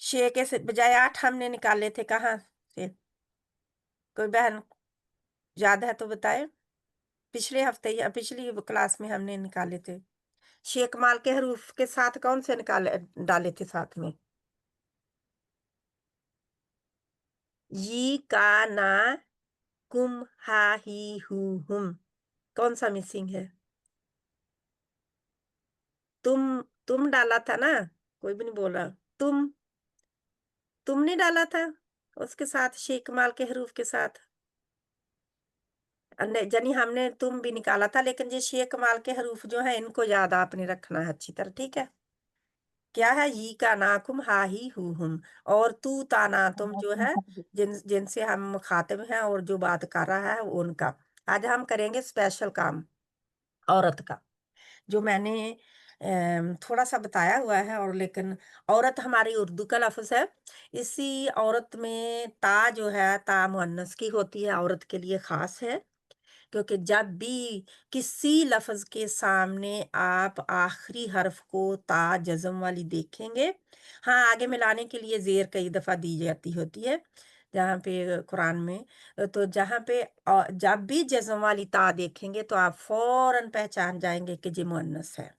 6 के बजाय 8 हमने निकाले थे, कहाँ से, कोई बहन याद है तो बताए। पिछले हफ्ते या पिछली क्लास में हमने निकाले थे। शेख कमाल के हरूफ के साथ कौन से निकाले डाले थे साथ में, का ना कुम हा ही हुम, कौन सा मिसिंग है। तुम डाला था ना, कोई भी नहीं बोला, तुमने डाला था उसके साथ, शेख कमाल के हरूफ के साथ। जानी हमने तुम भी निकाला था, लेकिन ये शेख कमाल के हरूफ जो है इनको याद आपने रखना है अच्छी तरह, ठीक है। क्या है, ही का नाकुम हा ही हुम, और तू ताना तुम जो है, जिनसे हम मुखातिब हैं और जो बात कर रहा है उनका। आज हम करेंगे स्पेशल काम, औरत का, जो मैंने थोड़ा सा बताया हुआ है, और लेकिन औरत हमारी उर्दू का लफ्ज है। इसी औरत में ता जो है, ता मुअन्नस की होती है, औरत के लिए खास है। क्योंकि जब भी किसी लफ्ज के सामने आप आखिरी हर्फ को ता जज़म वाली देखेंगे, हाँ आगे मिलाने के लिए जेर कई दफा दी जाती होती है जहाँ पे कुरान में, तो जहाँ पे जब भी जज़म वाली ता देखेंगे तो आप फौरन पहचान जाएंगे कि ये मुअन्नस है,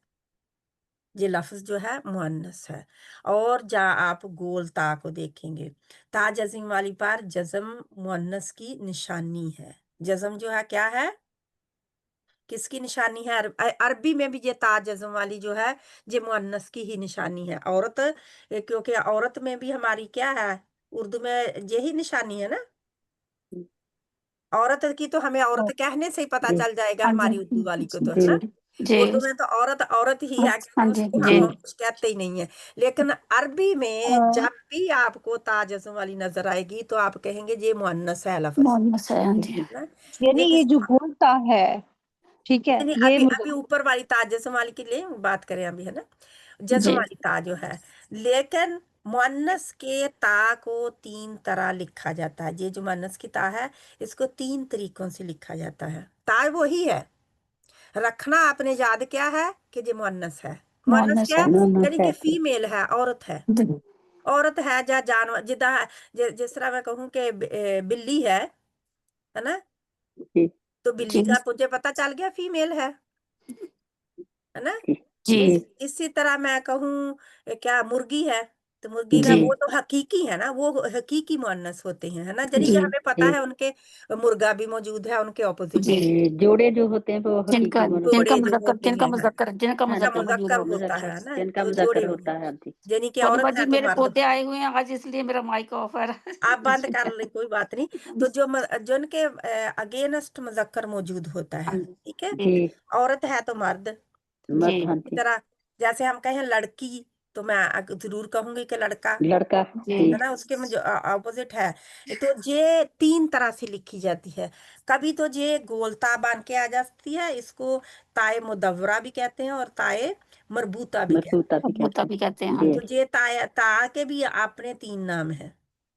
ये लफ्ज जो है मुअन्नस है। और जहाँ आप गोल ता को देखेंगे, ता जज़म वाली पर जज़म मुअन्नस की निशानी है। जज़म जो है क्या है, किसकी निशानी है? अरबी में भी ये ता जज़म वाली जो है ये मुअन्नस की ही निशानी है। औरत क्योंकि औरत में भी हमारी क्या है, उर्दू में यही निशानी है ना। औरत की तो हमें औरत कहने से ही पता जी चल जाएगा, हाँ हमारी जी उर्दू वाली को तो, है जी ना। जी उर्दू में तो औरत औरत ही है, हाँ क्योंकि जी उसको जी हम कुछ कहते ही नहीं है। लेकिन अरबी में हाँ। जब भी आपको ता जज़म वाली नजर आएगी तो आप कहेंगे ये मुअन्नस है लफ्ज, मोहम्मद है हाँ जी जी है ना। यानी ये जो लेकिन बोलता है, ठीक है, नहीं, ये अभी मुझे अभी ऊपर वाली ता जज़म वाली की लिए बात करें अभी, है ना, जज़म जी वाली ता जो है। लेकिन मुअन्नस के ता को 3 तरह लिखा जाता है। ये जो मुअन्नस की ता है इसको 3 तरीकों से लिखा जाता है। ता वही है, रखना आपने याद क्या है कि ये मुअन्नस है। मुअन्नस मोहम्मद क्या है? है यानी कि फीमेल है, औरत है। जी औरत है या जानवर, जिदा जिस तरह मैं कहूँ कि बिल्ली है ना, जी तो बिल्ली जी का मुझे पता चल गया फीमेल है ना। जी जी इसी तरह मैं कहूँ क्या, मुर्गी है, तो मुर्गी में जी वो तो हकीकी है ना, वो हकीकी मुअन्नस होते हैं, है ना। यानी कि जी हमें पता है उनके मुर्गा भी मौजूद है, उनके ऑपोजिट जी में जी जोड़े जो होते हैं वो जिनका हकीकी मोहम्मद जिनका जोड़े जो मुजक्कर होते हैं, जिनका हाँ जिनका जी मुजक्कर मौजूद मुजक्कर होगा होता मुजक्कर है ना, जिनका तो मुजक्कर जोड़े होता होंगे। है जी यानी कि सोनीपा औरत जी है तो मेरे मर्द। पोते आए हुए हैं आज इसलिए मेरा माइक ऑफ है आप बंद कर ले, कोई बात नहीं। तो जो उनके अगेंस्ट मुजक्कर मौजूद होता है, ठीक है। जी औरत है तो मर्द। जी मर्द हाँ इसी जी तरह जैसे हम कहें लड़की, तो मैं जरूर कहूंगी कि लड़का, लड़का जी जी है ना, उसके में जो ऑपोजिट है। तो ये 3 तरह से लिखी जाती है। कभी तो ये गोलता बन के आ जाती है, इसको ताए मुदव्वरा भी कहते हैं और ताए मरबूता भी कहते मरबूता भी अब वो कहते तभी कहते हैं हैं हाँ जी हैं। तो ये ता के भी अपने 3 नाम हैं,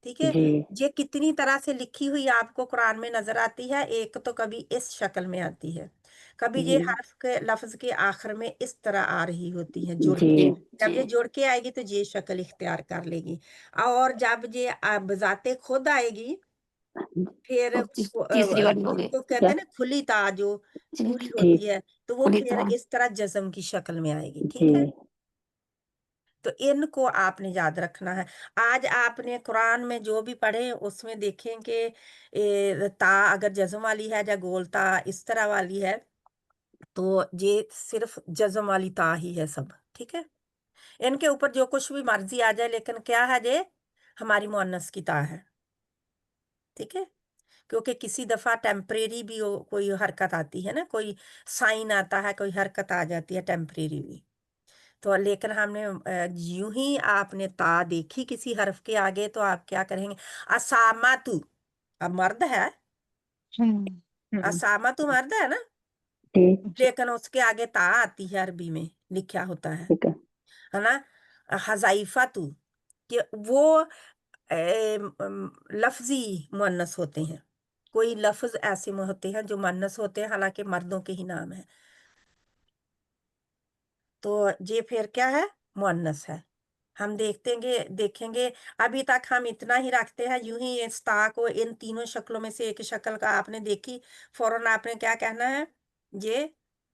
ठीक है। जी ये कितनी तरह से लिखी हुई आपको कुरान में नजर आती है। एक तो कभी इस शक्ल में आती है, कभी ये जी हर्फ के लफ्ज के आखिर में इस तरह आ रही होती है जुड़ जी के। जी जब ये जी जुड़ के आएगी तो ये शक्ल इख्तियार कर लेगी। और जब ये बजाते खुद आएगी, फिर तो तीसरी वाली हो गई जिसको कहते क्या हैं ना खुली ता, जो जी पूरी जी होती है, तो वो खुली फिर तरह इस तरह जज़म की शक्ल में आएगी, जी ठीक है। तो इनको आपने याद रखना है। आज आपने कुरान में जो भी पढ़े उसमें देखें कि ता अगर जज़म वाली है या गोलता इस तरह वाली है, तो ये सिर्फ जज़म वाली ता ही है सब, ठीक है। इनके ऊपर जो कुछ भी मर्जी आ जाए, लेकिन क्या है, ये हमारी मुअन्नस की ता है, ठीक है। क्योंकि किसी दफा टेम्परेरी भी कोई हरकत आती है ना, कोई साइन आता है, कोई हरकत आ जाती है टेम्परेरी भी। तो लेकिन हमने यूं ही आपने ता देखी किसी हर्फ के आगे तो आप क्या करेंगे, असामातु, अब मर्द है, असामातु मर्द है ना, जी लेकिन उसके आगे ता आती है, अरबी में लिखा होता ठीक है है ना। हजाइफातु, कि वो लफ्जी मुअन्नस होते हैं। कोई लफ्ज ऐसे में होते हैं जो मुअन्नस होते हैं, हालांकि मर्दों के ही नाम है, तो ये फिर क्या है, मुअन्नस है। हम देखेंगे अभी तक हम इतना ही रखते हैं, यूं ही इस ता को इन तीनों शक्लों में से एक शक्ल का आपने देखी, फौरन आपने क्या कहना है, ये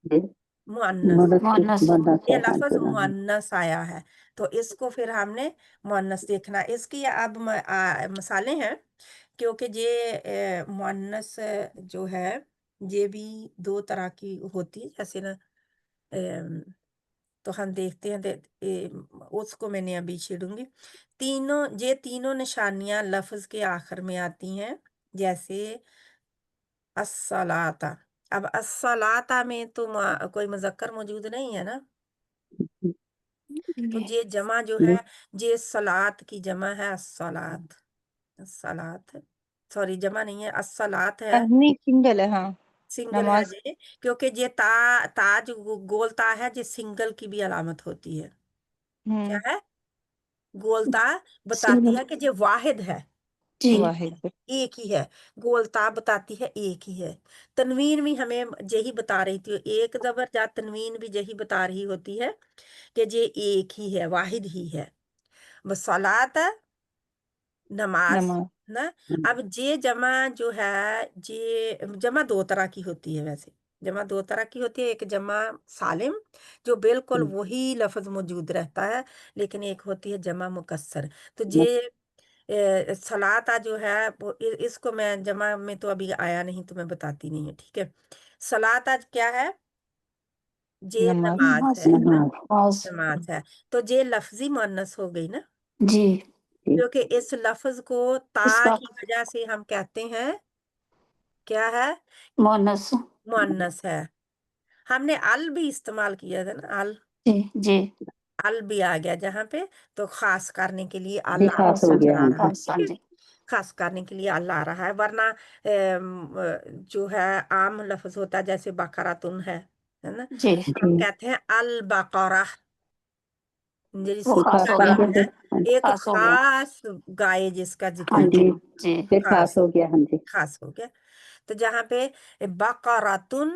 जी मुअन्नस, मुनस मुनस ये है हाँ लफ्ज जी हाँ जी मुअन्नस आया है। तो इसको फिर हमने मुअन्नस देखना। इसकी अब मिसालें हैं, क्योंकि ये मुअन्नस जो है ये भी 2 तरह की होती है, जैसे ना तो हम देखते हैं उसको मैंने अभी छेड़ूंगी। ये तीनों निशानियां लफ्ज के आखिर में आती हैं, जैसे अस्सलाता। अब अस्सलाता में तो कोई मुजक्कर मौजूद नहीं है ना, तो ये जमा जो जी है, ये सलात की जमा है, अस्सलात, सलात, सॉरी जमा नहीं है, अस्सलात है, नहीं सिंगल है हाँ। सिंगल है नमाज जे, क्योंकि ये ता जो गोलता है ये सिंगल की भी अलामत होती है। क्या है? गोलता बताती सिंगल है कि ये वाहिद है, जी एक ही है, वाहिद एक ही है। गोलता बताती है एक ही है। तनवीन भी हमें यही बता रही थी, एक जबर जा तनवीन भी यही बता रही होती है कि ये एक ही है, वाहिद ही है। बस सलात नमाज नमाज ना। अब जे जमा जो है, जे जमा दो तरह की होती है। वैसे जमा दो तरह की होती है, एक जमा सालिम जो बिल्कुल वही लफ्ज मौजूद रहता है, लेकिन एक होती है जमा मुकस्सर। तो जे सलाता जो है वो इसको मैं जमा में तो अभी आया नहीं तो मैं बताती नहीं है, ठीक है। सलाता क्या है? जे नमाज नमाज है ना, नमाज नमाज है। तो जे लफ्जी मुअन्नस हो गई ना, जी क्योंकि इस लफ्ज को ता इसका की वजह से हम कहते हैं क्या है? मोनस मुअन्नस है। हमने अल भी इस्तेमाल किया था ना, अल जी जी अल भी आ गया जहाँ पे, तो खास करने के लिए जी अल खास हो गया। आ हाँ रहा है, खास हाँ ठीक है? जी खास करने के लिए अल्लाह आ रहा है, वरना जो है आम लफ्ज होता है जैसे बकरातुन है ना, जी हम जी कहते हैं अल बकरा, जी वो तो सीधी खास खास हो सा गया करके लफ्ज फिर है, एक खास हो गया खास गाय जिसका हाँ जिक्र जी जी जी फिर खास खास हो गया। हाँ जी खास हो गया। तो जहाँ पे बकरातुन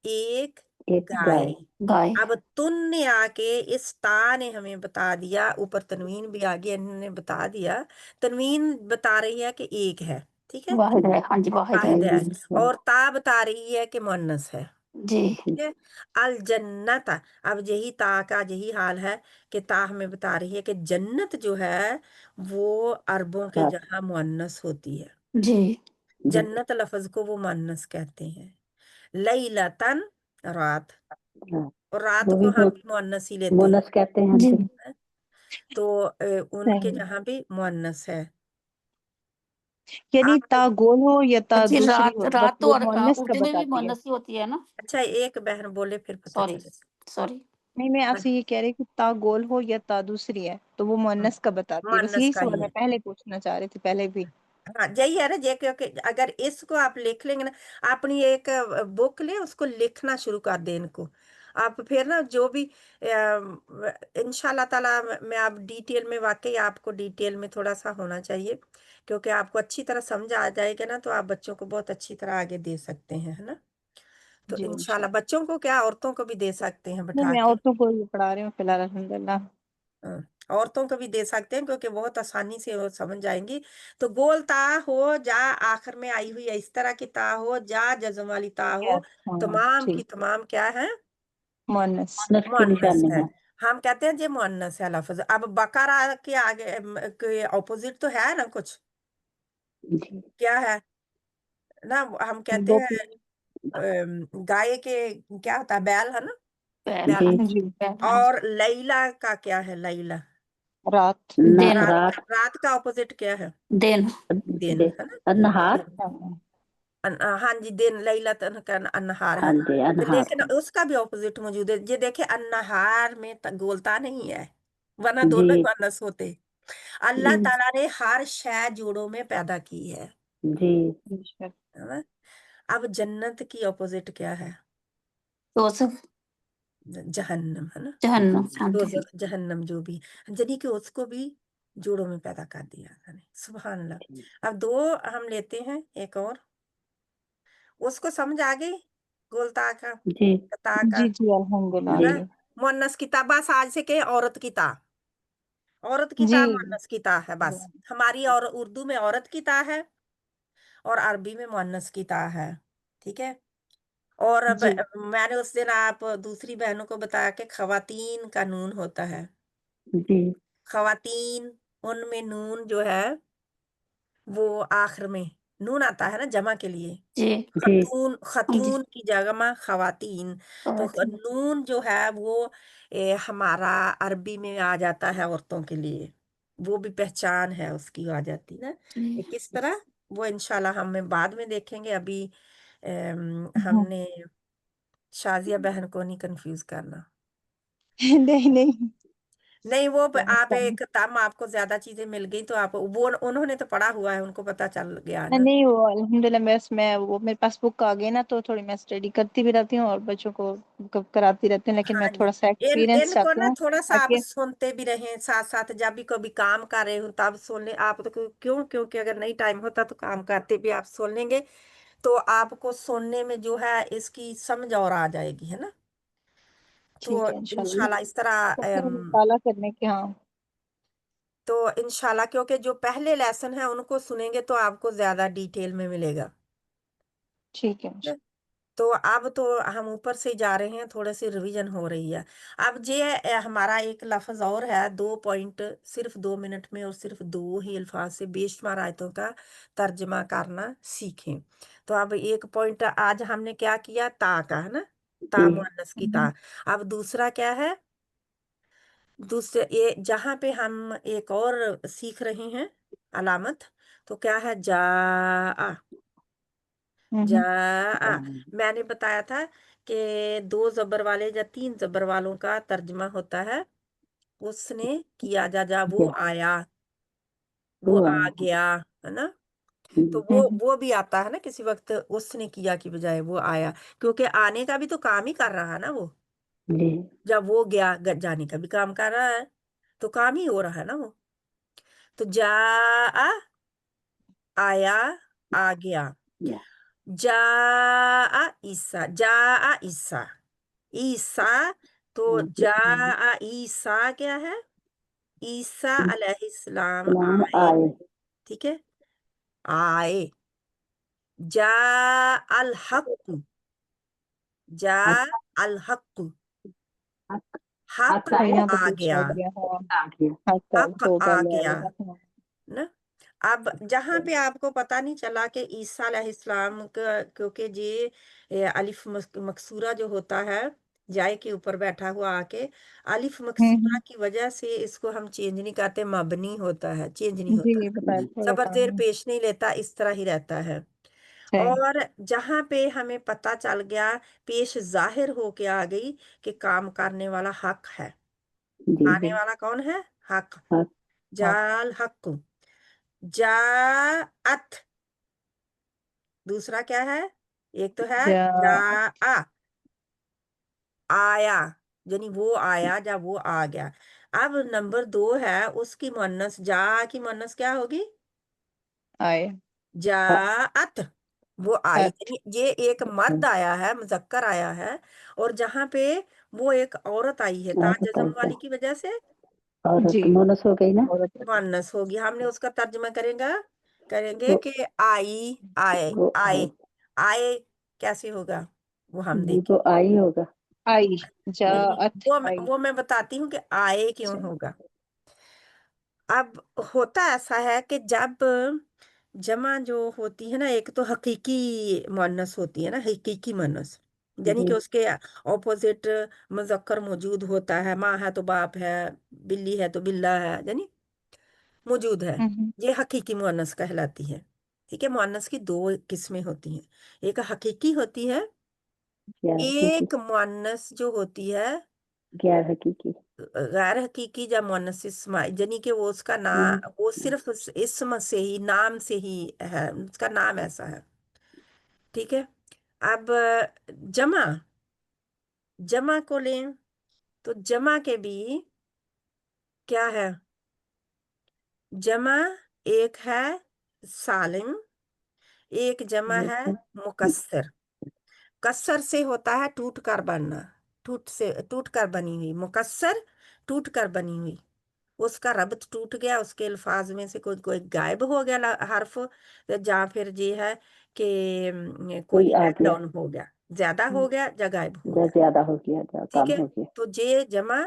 एक एक गाय, गाय। गाय अब तुन ने आके इस ता ने हमें बता दिया, ऊपर तनवीन भी आ गया, इन्होंने बता दिया। तनवीन बता रही है कि एक है, ठीक है, वाहिद है हाँ जी वाहिद है वाहिद है, और ता बता रही है कि मुअन्नस है, जी ठीक है। अल जन्नत, अब यही ता का यही हाल है कि ता हमें बता रही है कि जन्नत जो है वो अरबों के रात। जहाँ मुअन्नस होती है। जी जी जन्नत लफ्ज को वो मुअन्नस कहते हैं। लैलतन रात, रात। और रात वो को भी हम भी मुअन्नस ही लेते मोनस कहते हैं। हाँ जी जी हैं, तो उनके सही। जहाँ भी मुअन्नस है। यानी आप ता गोल हो या ता जी दूसरी रात हो, बट रात तो वो मुअन्नस का उर्दू में भी बताती है। मोनस ही होती है ना अच्छा, एक बहन बोले फिर पता सॉरी चले। सॉरी नहीं, मैं आपसे ये कह रही कि ता गोल हो या ता दूसरी है, तो वो मुअन्नस का बताती है। बस मुअन्नस यही का सवाल ही मैं है। पहले पूछना चाह रही थी, पहले भी। हाँ यही है ना, ये क्योंकि अगर इसको आप लिख लेंगे ना, अपनी एक बुक ले उसको लिखना शुरू कर दे इनको आप, फिर ना जो भी इंशाल्लाह ताला मैं आप डिटेल में, वाकई आपको डिटेल में थोड़ा सा होना चाहिए, क्योंकि आपको अच्छी तरह समझ आ जाएगा ना, तो आप बच्चों को बहुत अच्छी तरह आगे दे सकते हैं, है ना। तो जी इंशाल्लाह इंशाल्लाह। बच्चों को क्या, औरतों को भी दे सकते हैं नहीं, बैठा मैं के। औरतों को ही पढ़ा रही हूँ फिलहाल, अल्हम्दुलिल्लाह। हाँ, औरतों को भी दे सकते हैं, क्योंकि बहुत आसानी से वो समझ जाएंगी। तो गोल ता हो जा, आखिर में आई हुई है इस तरह की ता हो जा, जज्म वाली ता हो, यस, हाँ तमाम की ठीक। तमाम क्या है? मुअन्नस। मोनस की मुअन्नस निशानी है। है। हम कहते हैं जे मुअन्नस है लफ्ज। अब बकरा के आगे के ऑपोजिट तो है ना कुछ, जी क्या है ना, हम कहते हैं बकरी। गाय के क्या होता है, बैल है ना, पैर बैल। हाँ जी जी जी। पैर हाँ जी और लैला का क्या है? लैला, रात। दिन रात, रात। रात का ऑपोजिट क्या है? दिन दिन, है ना। नहार। हाँ हाँ जी, दिन लैलतन का अनहार हाँ है। जी तो अनहार। लेकिन उसका भी ऑपोजिट मौजूद है, ये देखे अनहार में गोलता नहीं है, वरना जी दोनों ही मुअन्नस होते। अल्लाह जी ताला ने हर शय जोड़ों में पैदा की जी बेशक। है ना। अब जन्नत की ऑपोजिट क्या है? दोज़ख जहन्नम, है ना। जहन्नम हाँ जी दोज़ख जहन्नम जो भी, यानी कि उसको भी जोड़ों में पैदा कर दिया अल्लाह ने, सुभान अल्लाह। अब दो हम लेते हैं, एक और, उसको समझ आ गई? गोलता का, जी ता का, जी जी अल्हम्दुलिल्लाह है जी ना। आगे। मुअन्नस की ता, बस आज से के औरत की ता, औरत की जी ता मुअन्नस की ता है बस। हमारी और उर्दू में औरत की ता है, और अरबी में मुअन्नस की ता है, ठीक है। और अब जी मैंने उस दिन आप दूसरी बहनों को बताया कि खवातीन का नून होता है, जी खवातीन, उनमें नून जो है वो आखिर में नून आता है ना जमा के लिए, जी जी खतून, हाँ जी खतून की जगह खवातीन। तो खवातीन नून जो है वो हमारा अरबी में आ जाता है औरतों के लिए, वो भी पहचान है उसकी आ जाती ना। जी किस तरह, वो इंशाल्लाह हम बाद में देखेंगे। अभी हाँ। हमने शाजिया बहन को नहीं कंफ्यूज करना। नहीं नहीं। नहीं वो तो आप मुस्कान एकदम आपको ज्यादा चीजें मिल गई तो आप वो उन्होंने तो पढ़ा हुआ है, उनको पता चल गया ना। नहीं, वो अल्हम्दुलिल्लाह मैं वो मेरे पास बुक आ गई ना, तो थोड़ी मैं स्टडी करती भी रहती हूँ और बच्चों को कराती रहती हूँ, लेकिन हाँ मैं जी, थोड़ा सा एक्सपीरियंस इनको चाहती ना हूँ थोड़ा सा आप ताकि सुनते भी रहें साथ साथ, जब भी कभी काम कर रहे हो तब सुन ले आप, तो क्योंकि अगर नहीं टाइम होता तो काम करते भी आप सुन लेंगे, तो आपको सुनने में जो है इसकी समझ और आ जाएगी, है ना। तो ठीक है इंशाल्लाह। इंशाल्लाह इस तरह करते हैं मुताला करने के। हाँ तो इंशाल्लाह क्योंकि जो पहले लेसन है उनको सुनेंगे तो आपको ज्यादा डिटेल में मिलेगा। ठीक है। तो अब तो हम ऊपर से जा रहे हैं, थोड़े से रिवीजन हो रही है। अब ये हमारा एक लफ्ज और है, 2 पॉइंट, सिर्फ 2 मिनट में और सिर्फ 2 ही अल्फाज से बेशुमार आयतों का तर्जमा करना सीखें। तो अब एक पॉइंट आज हमने क्या किया, ता का, है ना, ता जी मुअन्नस की ता। अब दूसरा क्या है, दूसरे ये जहाँ पे हम एक और सीख रहे हैं अलामत, तो क्या है, जा, जा। मैंने बताया था कि 2 जबर वाले या 3 जबर वालों का तर्जमा होता है, उसने किया, जा वो या आया, वो वो आ आया। गया, है ना। तो हम्म, वो भी आता है ना किसी वक्त, उसने किया की बजाय वो आया, क्योंकि आने का भी तो काम ही कर रहा है ना वो। जी जब वो गया, जाने का भी काम कर रहा है, तो काम ही हो रहा है ना वो। तो जा, आया, आ गया। या जा, ईसा, जा, ईसा, ईसा। तो जा, ईसा क्या है, ईसा अलैहिस्सलाम सलाम आए, आए। ठीक है, आए। जा अल हक, जा हक अल हक, हक हक हक आया। यहाँ पे आ पूछा गया, गया। हाँ आ गया। हक तो आ पहले गया आएगा। हाँ। ना। अब जहां पे आपको पता नहीं चला कि ईसा अलैहिस्सलाम का, क्योंकि ये अलिफ मकसूरा जो होता है, जाय के ऊपर बैठा हुआ आके, अलिफ मकसूरा की वजह से इसको हम चेंज नहीं करते, मबनी होता है, चेंज नहीं होता, जी बताया जबर जेर बताया। पेश नहीं लेता, इस तरह ही रहता है। सही। और जहां पे हमें पता चल गया, पेश जाहिर होके आ गई कि काम करने वाला हक है, जी आने वाला कौन है, हक, हक जाल हक, जाअत। दूसरा क्या है, एक तो है जा जा, आया, यानी वो आया जब वो आ गया। अब नंबर 2 है उसकी मुअन्नस, जा की मुअन्नस क्या होगी, आए। जाअत, वो आई, अत। यानी ये एक मर्द आया है, मुजक्कर आया है, और जहां पे वो एक औरत आई है, ता औरत जज़म आई है। वाली की वजह से औरत जी मोनस हो गई ना। औरत। मुअन्नस होगी। हमने उसका तर्जुमा करेंगे वो कि आई, आए, वो आए, आए। आए कैसे होगा, वो हम जी वो देखेंगे। आई होगा। आई। जा नहीं, अत आई। वो मैं बताती हूँ कि आए क्यों अच्छा। होगा। अब होता ऐसा है कि जब जमा जो होती है ना, एक तो हकीकी मुअन्नस होती है ना, हकीकी मुअन्नस, यानी कि जी उसके ऑपोजिट मुजक्कर मौजूद होता है, माँ है तो बाप है, बिल्ली है तो बिल्ला है, यानी मौजूद है, ये हकीकी मुअन्नस कहलाती है। ठीक है, मुअन्नस की 2 किस्में होती हैं, एक हकीकी होती है, गैर हकीकी। एक मुअन्नस जो होती है गैर हकीकी। गैर हकीकी या मुअन्नस इस्मा, यानी कि वो उसका नाम, वो सिर्फ इस्म से ही, नाम से ही है, उसका नाम ऐसा है। ठीक है। अब जमा, जमा को लें, तो जमा के भी क्या है, जमा एक है सालिम, एक जमा एक है है मुकस्सर। कस्सर से होता है टूट कर बनना, टूट कर बनी हुई, मुकस्सर टूट कर बनी हुई, उसका रब्त टूट गया, उसके अल्फाज में से कोई कोई गायब हो गया हर्फ, या फिर ये है कि कोई कोई आ ऐड गया। डाउन हो गया, ज्यादा हो गया या गायब हो या गया। ज्यादा हो गया या ठीक कम है। हो गया। तो ये जमा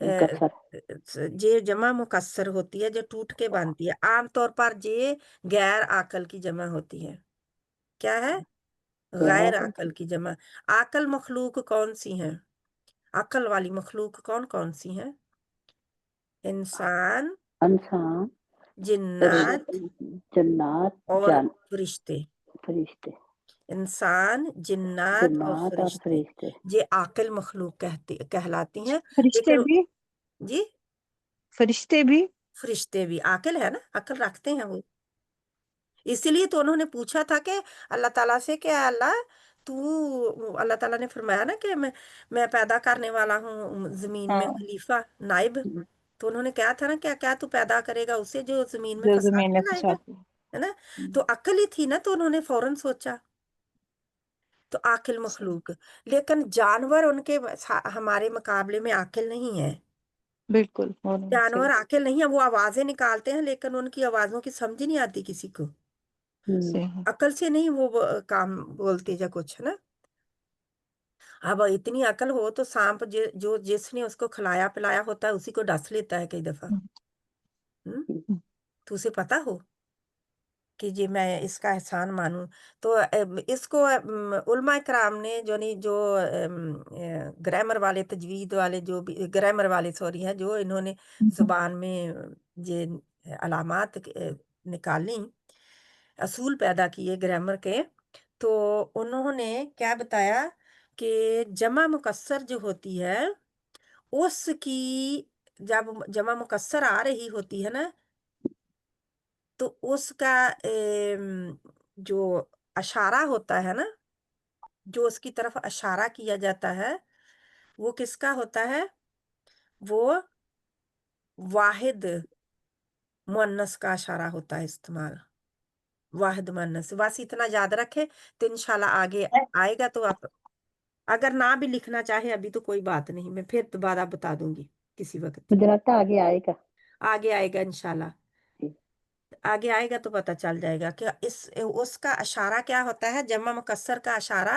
मुकस्सर। ये जमा मुकस्सर होती है, जो टूट के बनती है। आमतौर पर ये गैर आकल की जमा होती है। क्या है, गैर गैर आकल की जमा। आकल मखलूक कौन सी है, अकल वाली मखलूक कौन कौन सी है, इंसान, इंसान जिन्नात जन्नात और जान फरिश्ते। फरिश्ते। इंसान, जिन्नात और जन्नात और फरिश्ते, फरिश्ते। ये आकिल मखलूक कहलाती हैं। फरिश्ते लेकिन भी। जी, फरिश्ते भी। फरिश्ते भी आकिल है ना, अकल रखते हैं वो। इसीलिए तो उन्होंने पूछा था कि अल्लाह ताला से कि अल्लाह अल्लाह ताला ने फरमाया ना कि मैं पैदा करने वाला हूँ जमीन में हाँ, खलीफा नाइब। तो उन्होंने कहा था ना, क्या क्या तू पैदा करेगा उसे जो जमीन में जो फसाद जमीन में फैलाएगा, फसाती है। है ना। तो अक्ल ही थी ना, तो उन्होंने फौरन सोचा। तो आकिल मखलूक, लेकिन जानवर उनके हमारे मुकाबले में आकिल नहीं है। बिल्कुल, वो नहीं जानवर सही। आकिल नहीं है, वो आवाजें निकालते हैं लेकिन उनकी आवाजों की समझ ही नहीं आती किसी को। सही है। अकल से नहीं वो काम बोलते या कुछ, है ना। अब इतनी अकल हो तो सांप जो जिसने उसको खिलाया पिलाया होता है उसी को डस लेता है कई दफा। हम्म, तो उसे पता हो कि ये मैं इसका एहसान मानूं। तो इसको उलमा कराम ने जो ग्रामर वाले तजवीद वाले जो भी ग्रामर वाले सॉरी हैं, जो इन्होंने जुबान में ये अलामात निकाली, असूल पैदा किए ग्रामर के, तो उन्होंने क्या बताया कि जमा मुकस्सर जो होती है उसकी, जब जमा मुकस्सर आ रही होती है ना, तो उसका जो अशारा होता है ना, जो उसकी तरफ अशारा किया जाता है, वो किसका होता है? वो वाहिद मुअन्नस का अशारा होता है इस्तेमाल, वाहिद मुअन्नस। बस इतना याद रखे तो इंशाल्लाह आगे आएगा। तो आप अगर ना भी लिखना चाहे अभी तो कोई बात नहीं, मैं फिर दोबारा बता दूंगी किसी वक्त। मुझे लगता है आगे आएगा। आगे आएगा इंशाल्लाह, जी, आगे आएगा तो पता चल जाएगा कि इस उसका अशारा क्या होता है। जमा मुकस्सर का अशारा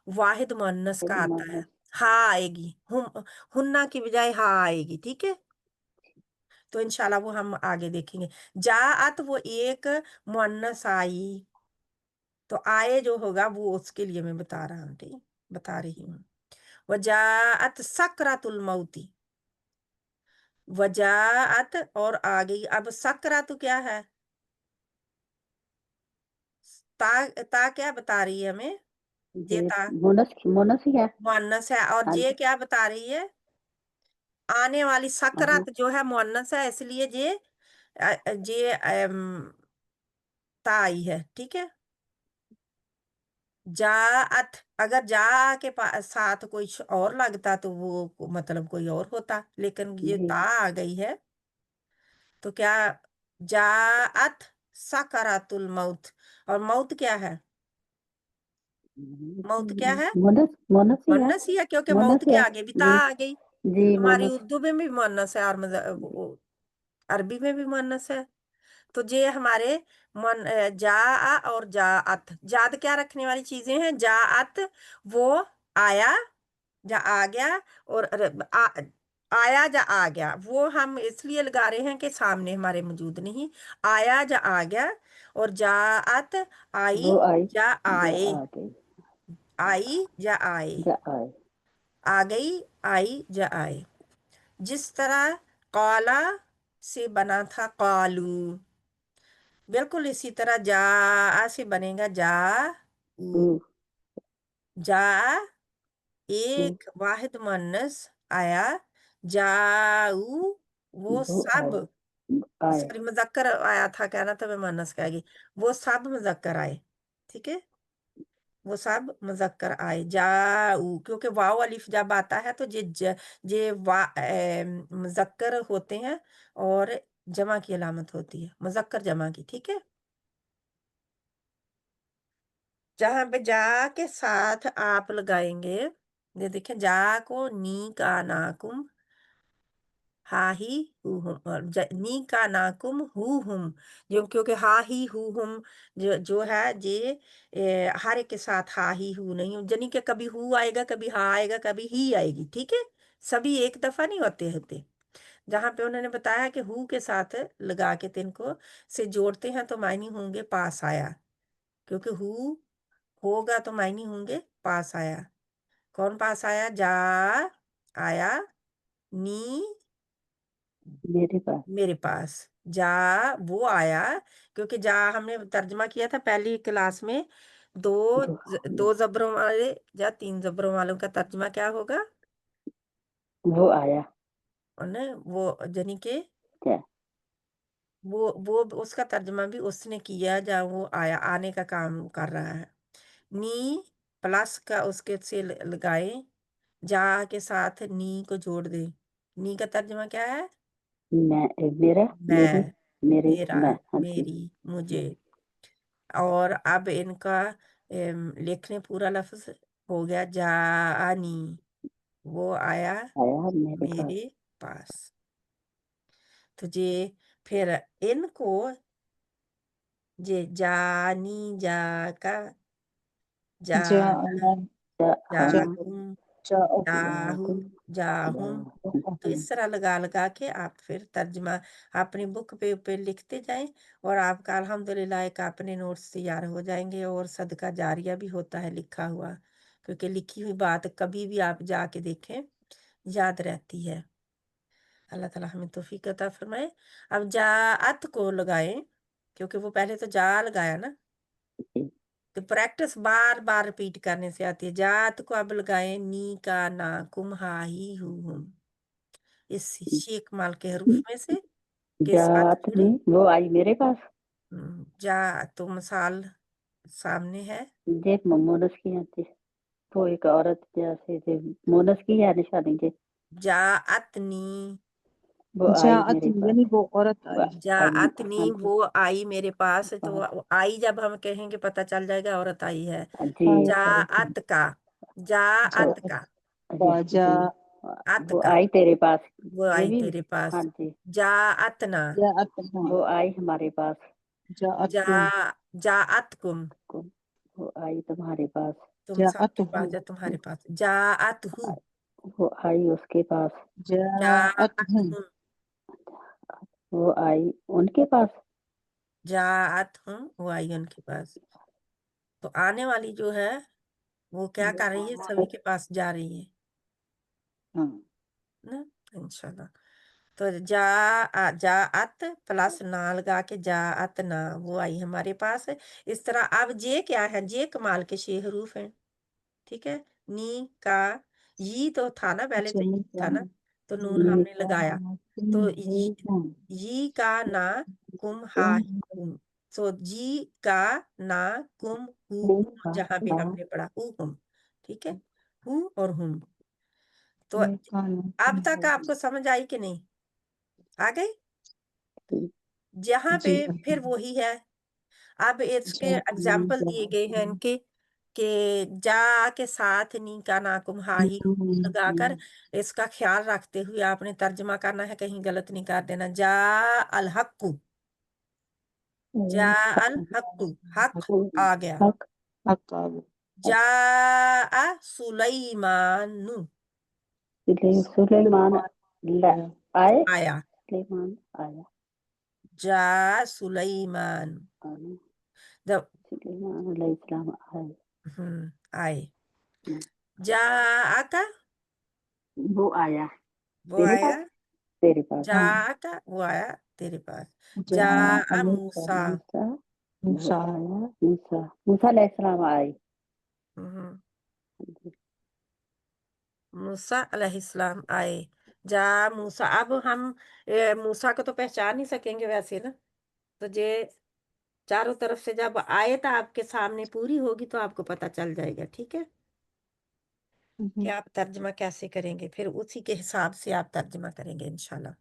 वाहिद मुअन्नस का आता है। हाँ आएगी, हुन्ना की बजाय हाँ आएगी, ठीक है। तो इंशाल्लाह वो हम आगे देखेंगे। जाअत वो एक मुअन्नस आई, तो आए जो होगा वो उसके लिए मैं बता रहा हूँ, ठीक, बता रही हूँ। वजाअत सकरातुल मौती, वजाअत और आ गई। अब सकरा तो क्या है? ता क्या बता रही है हमें? जे ये ता मोनस मोनस ही है। मुअन्नस है, और हाँ जे जी, क्या बता रही है? आने वाली आगे सकरत जो है मुअन्नस है, इसलिए जे जे ता आई है, ठीक है। जाअत, अगर जा के साथ कोई और लगता तो वो मतलब कोई और होता, लेकिन ये जी। ता आ गई है तो क्या? जाअत सकरातुल मौत, और मौत क्या है? मौत क्या है? मोनस मोनस ही है। मुअन्नस ही है, क्योंकि मौत मोनस ही के है। आगे भी ता जी आ गई। जी, हमारी मोनस। उर्दू में भी मुअन्नस है और अरबी में भी मुअन्नस है। तो ये हमारे जा और जाअत, जाद क्या रखने वाली चीजें हैं? जाअत वो आया, जा आ गया, और आया जा आ गया, वो हम इसलिए लगा रहे हैं कि सामने हमारे मौजूद नहीं। आया जा आ गया, और जाअत आई वो आई जा जा आए, आ गई, आई जा आए, जा आए। आ गई, आई जा आए। जिस तरह काला से बना था कालू, बिल्कुल इसी तरह जा से बनेगा जा ऊ, ऊ। जा ऊ, एक वाहिद मुअन्नस आया, जाऊ वो वो सब, आए, आए। सॉरी मुजक्कर आया था, कहना था मैं मुअन्नस कहेगी, वो सब मुजक्कर आए, ठीक है। वो सब मुजक्कर आए, जाऊ, क्योंकि वाव अलिफ जब आता है तो जे मुजक्कर होते हैं और जमा की अलामत होती है, मुजक्कर जमा की, ठीक है। जहां पे जा के साथ आप लगाएंगे, ये देखें, जा को नी का नाकुम हा ही हु हुम, और नी का नाकुम हु हुम, जो क्योंकि हा ही हु हुम जो है ये हर एक के साथ हा ही हु नहीं, यानी कि कभी हु आएगा, कभी हा आएगा, कभी ही आएगी, ठीक है। सभी एक दफा नहीं होते। जहां पे उन्होंने बताया कि हु के साथ लगा के तिनको से जोड़ते हैं तो मायने होंगे पास आया, क्योंकि हु होगा तो मायने होंगे पास आया। कौन पास आया? जा आया, नी मेरे पास। मेरे पास, जा वो आया, क्योंकि जा हमने तर्जमा किया था पहली क्लास में, दो, दो जबरों वाले या तीन जबरों वालों का तर्जमा क्या होगा? वो आया। वो यानी कि क्या वो उसका तर्जमा भी उसने किया जहाँ वो आया, आने का काम कर रहा है। नी प्लस का उसके से लगाए, जा के साथ नी को जोड़ दे। नी का तर्जमा क्या है? मैं मेरा मेरी मैं, मेरे मेरा, मैं हाँ जी मेरी, मुझे। और अब इनका लिखने पूरा लफ्ज हो गया, जानी, वो आया आया मेरे पास मेरे पास। तो ये फिर इनको ये जानी, जाका, जा जाना, जा हम जाकुम, जा जाहू, जाकुम जाहुम। तो इस तरह लगा लगा के आप फिर तर्जमा अपनी बुक पे लिखते जाएं, और आपका अल्हम्दुलिल्लाह एक अपने नोट्स तैयार हो जाएंगे, और सदका जारिया भी होता है लिखा हुआ, क्योंकि लिखी हुई बात कभी भी आप जाके देखें याद रहती है। अल्लाह ताला हमें तौफीक अता फरमाए। अब जाअत को लगाएं, क्योंकि वो पहले तो जा लगाया ना, जी तो प्रैक्टिस बार बार रिपीट करने से आती है। जात को अब लगाएं, नी का ना, कुम हा ही हु हुम, इस शेख माल के हरूफ में से के साथ जात जुड़े। में वो आई मेरे पास जा तो मिसाल सामने है। जे मोनस की आती तो एक औरत जैसे जे मोनस की है निशानी जे जाअतनी, वो जा आई मेरे पास यानी वो औरत वो आई। जाअतनी, हाँ जी वो आई मेरे पास। तो पास वो आई जब हम कहेंगे पता चल जाएगा औरत आई है। जी जाअत का, जाअत का, जी जा अत वो का, आई तेरे पास वो ये आई भी तेरे पास। हाँ जी जाअतना, वो आई हमारे पास जा जाअतकुम, को वो आई तुम्हारे पास तुम सबके पास या तुम्हारे पास। जाअतहु, वो आई उसके पास जाअतहुम, वो आई उनके पास जाअतहुम, वो आई उनके पास। तो आने वाली जो है वो क्या कर रही है? सभी के पास जा रही है हाँ ना, इंशाल्लाह। तो जाअत प्लस ना लगा के जाअत ना, वो आई हमारे पास। इस तरह अब जे क्या है? जे कमाल के 6 हरूफ हैं, ठीक है। नी का, ये तो था ना पहले, तो ये था ना, तो नून ये हमने लगाया। तो ये का ना, कुम हा ही कुम, सो जी का ना, कुम हु हुम, जहां पे हमने पढ़ा हु हुम, ठीक है, हु और हुम। तो अब तक आपको समझ आई कि नहीं? आ गई? जहां पे फिर वही है। अब इसके एग्जाम्पल दिए गए हैं इनके, कि जा के साथ नी का ना, कुम हा ही लगाकर इसका ख्याल रखते हुए आपने तर्जमा करना है, कहीं गलत नहीं कर देना। जा अल हक्कु, जा अल हक्कु, हक आ गया। जा सुलैमानु, सुलेमान आए आया। सुलेमान आया जा सुलैमान, जब सुलेमान अलैहिस्सलाम आए आए। जा आका, वो आया वो तेरे आया। पास तेरे पास जा आका, वो आया तेरे पास। जा मूसा, मूसा वो आया मूसा मूसा अलैहिस्सलाम आए मूसा अलैहिस्सलाम आए। जा मूसा, अब हम मूसा को तो पहचान ही सकेंगे वैसे ना, तो ये चारों तरफ से जब आयत आपके सामने पूरी होगी तो आपको पता चल जाएगा, ठीक है, कि आप तर्जमा कैसे करेंगे। फिर उसी के हिसाब से आप तर्जमा करेंगे इंशाल्लाह।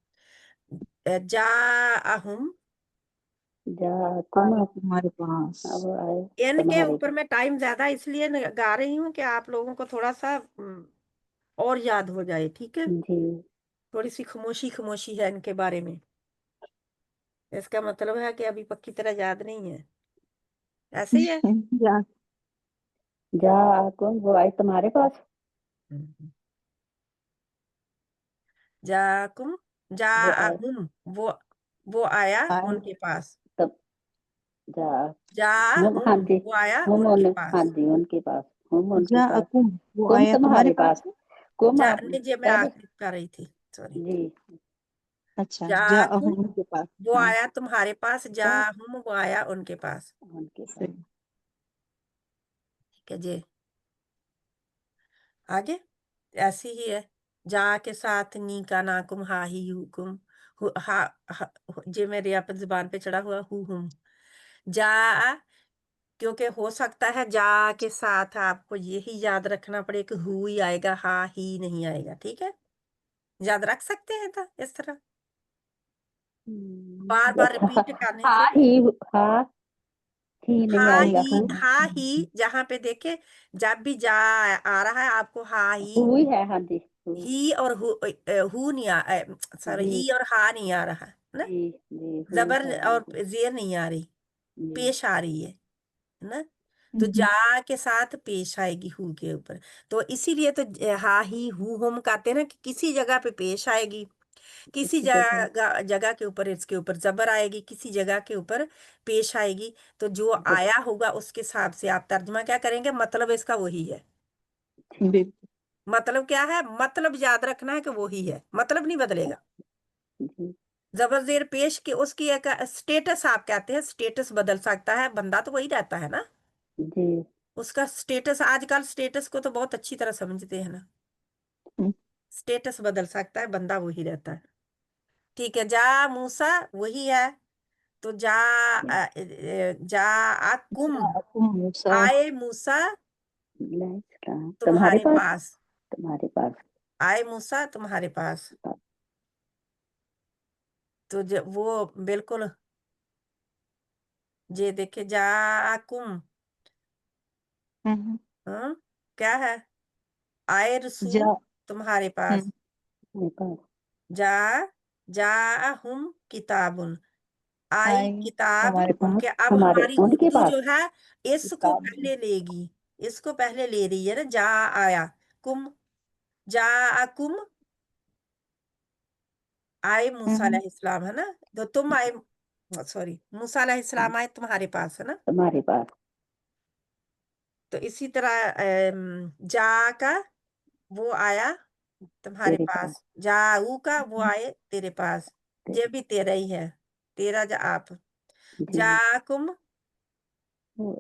जा अहुम, जा तुम तुम्हारे पास अब आए इनके तुम्हारे ऊपर मैं टाइम ज्यादा इसलिए गा रही हूँ कि आप लोगों को थोड़ा सा और याद हो जाए, ठीक है। जी थोड़ी सी खामोशी खामोशी है इनके बारे में, इसका मतलब है कि अभी पक्की तरह याद नहीं है, ऐसे ही है। जा तुम वो आए तुम्हारे पास हम्म। जाकुम, जा वो आए अहुम, वो आया आए। उनके पास। तब जा जा हम हाँ हुम, जी वो आया हम उनके हाँ पास। जी उनके पास हम उनके जा पास अकुम, वो तुम आया तुम्हारे तुम्हारे पास पास है? तुम जा आप नहीं, जी मैं सब आखिर कर रही थी, सॉरी। जी अच्छा, जा जाकुम, अहुम के पास। वो हाँ आया तुम्हारे पास। जा सब हुम, वो आया उनके पास, उनके पास सही। ठीक है जी। आगे ऐसी ही है। जा के साथ नी का नाकुम हा ही हुकुम जे मेरे यहाँ पर जुबान पे चढ़ा हुआ हुम। जा, क्योंकि हो सकता है जा के साथ आपको यही याद रखना पड़े कि हु ही आएगा, हा ही नहीं आएगा। ठीक है, याद रख सकते हैं था इस तरह बार बार अच्छा रिपीट करने हाँ से। हाँ ही नहीं आएगा हा ही जहाँ पे देखे जब भी जा आ रहा है आपको हा ही हुई है हाँ जी ही और हु नहीं सॉरी जी ही और हा नहीं आ रहा है ना, जी जी हुई जबर है हाँ और जी जेर नहीं आ रही, जी पेश आ रही है ना। तो जा के साथ पेश आएगी हु के ऊपर। तो इसीलिए तो हा ही हु हम कहते हैं ना कि किसी जगह पे पेश आएगी, किसी इसी जगह जगह जगह के ऊपर इसके ऊपर जबर आएगी, किसी जगह के ऊपर पेश आएगी। तो जो जब आया होगा उसके हिसाब से आप तर्जमा क्या करेंगे, मतलब इसका वही है। मतलब क्या है, मतलब याद रखना है कि वही है, मतलब नहीं बदलेगा। जी जबर जेर पेश के उसकी एक स्टेटस आप कहते हैं, स्टेटस बदल सकता है, बंदा तो वही रहता है ना, जी उसका स्टेटस। आजकल स्टेटस को तो बहुत अच्छी तरह समझते हैं ना, स्टेटस बदल सकता है, बंदा वही रहता है। ठीक है, जा मूसा वही है। तो जा आकुम, आए मूसा तुम्हारे तुम्हारे पास पास, तुम्हारे पास आए मूसा तुम्हारे पास। तो वो बिल्कुल जे देखे जा आकुम, हाँ क्या है, आए रसूल जा तुम्हारे पास। मेरे पास जा जा हम किताबुन, आई आई किताब हमारे पास उनके। अब हमारे हमारी उनके उर्दू पास जो है इसको किताब पहले लेगी, इसको पहले ले रही है ना। जा आया कुम, जा कुम आए मूसा अलैहिस्सलाम, है ना। तो तुम आए, सॉरी मूसा अलैहिस्सलाम आए तुम्हारे पास, है ना। तुम्हारे पास तो इसी तरह जा का वो आया तुम्हारे तेरे पास पास, जाऊ का वो आए तेरे पास। ये तेरे भी तेरा ही है, तेरा जा आप। जी जाकुम वो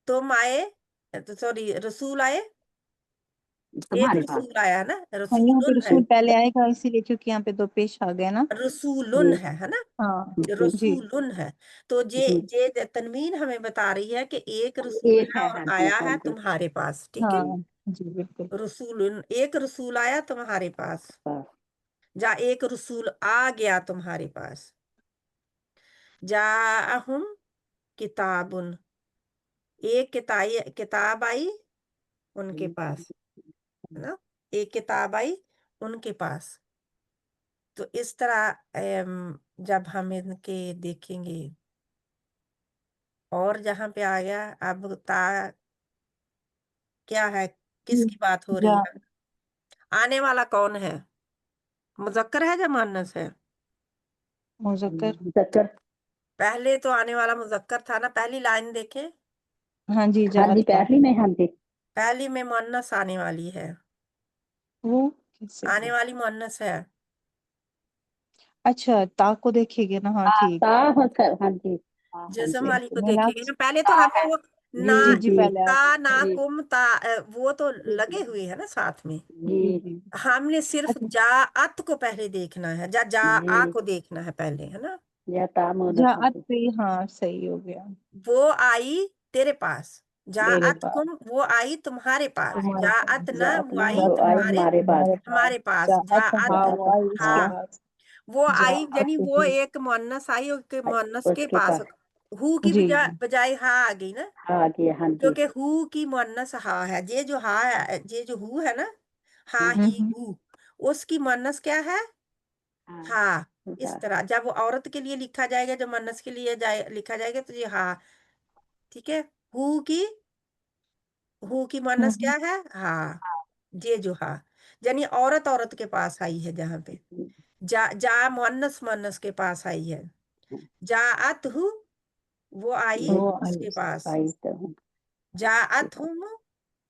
तुम आए, तो सॉरी रसूल आए, एक तुम्हारे पास रसूल आया ना, और यहाँ पे रसूलुन है, रसूल पहले आएगा इसीलिए क्योंकि यहाँ पे दो पेश आ गए ना। रसूलुन जी है ना, हाँ जी रसूलुन है। तो जी ये तनवीन हमें बता रही है कि एक रसूल एक है है और हाँ जी आया हाँ है जी तुम्हारे पास। ठीक है, हाँ जी बिल्कुल। रसूलुन एक रसूल आया तुम्हारे पास, पास जा एक रसूल आ गया तुम्हारे पास। जाअहुम किताबुन, एक किताब आई उनके पास, है ना, एक किताब आई उनके पास। तो इस तरह जब हम इनके देखेंगे, और जहाँ पे आ गया अब ता क्या है, किसकी बात हो रही जा है, आने वाला कौन है, मुजक्कर है या मुअन्नस है। मुज़क्कर। मुज़क्कर पहले तो आने वाला मुजक्कर था ना, पहली लाइन देखें, हाँ जी हाँ जी जात का पहली में हाँ जी पहली में मुअन्नस आने वाली है, वो कैसे। आने वाली मुअन्नस है। अच्छा ता को देखेंगे ना। हाँ ठीक। ता हाँ हाँ जी हाँ हाँ जिस्म जी वाली को मैंने देखेंगे ना, पहले तो ता हमें है वो ना, जी जी जी पहले आ ता गई। ना जी कुम ता वो तो जी लगे हुए है ना साथ में। जी जी जी हमने सिर्फ अच्छा जाअत को पहले देखना है, जा आ जी को देखना है पहले, है ना। या ता मोनस हाँ जात जी पे हाँ सही हो गया। वो आई तेरे पास, मेरे जाअत पास कुम वो आई तुम्हारे पास, तुम्हारे जाअत पास ना जात वो ना आई वो आई तुम्हारे हमारे पास हमारे पास, जात हाँ जाअत वो आई हाँ इसके हाँ पास। वो आई, जात यानी वो ही एक मुअन्नस आई और के मुअन्नस के उसके पास पास हु की जी बजाय जी बजाय हा आ गई ना, हाँ आ गया हाँ जी क्योंकि हु की मुअन्नस हा है। ये जो हा है, ये जो हु है ना, हा हाँ ही हु, उसकी मुअन्नस क्या है, हाँ हा। इस हाँ तरह जब वो औरत के लिए लिखा जाएगा, जब मुअन्नस के लिए लिखा जाएगा तो ये हा। ठीक है, हु की हु की मुअन्नस क्या है, हा। ये जो हा, यानी औरत औरत के पास आई है, जहां पे जा मुअन्नस मुअन्नस के पास आई है। जाअत हु वो आई ये वो आई उसके पास, आई तो हूँ जाअत हुम वो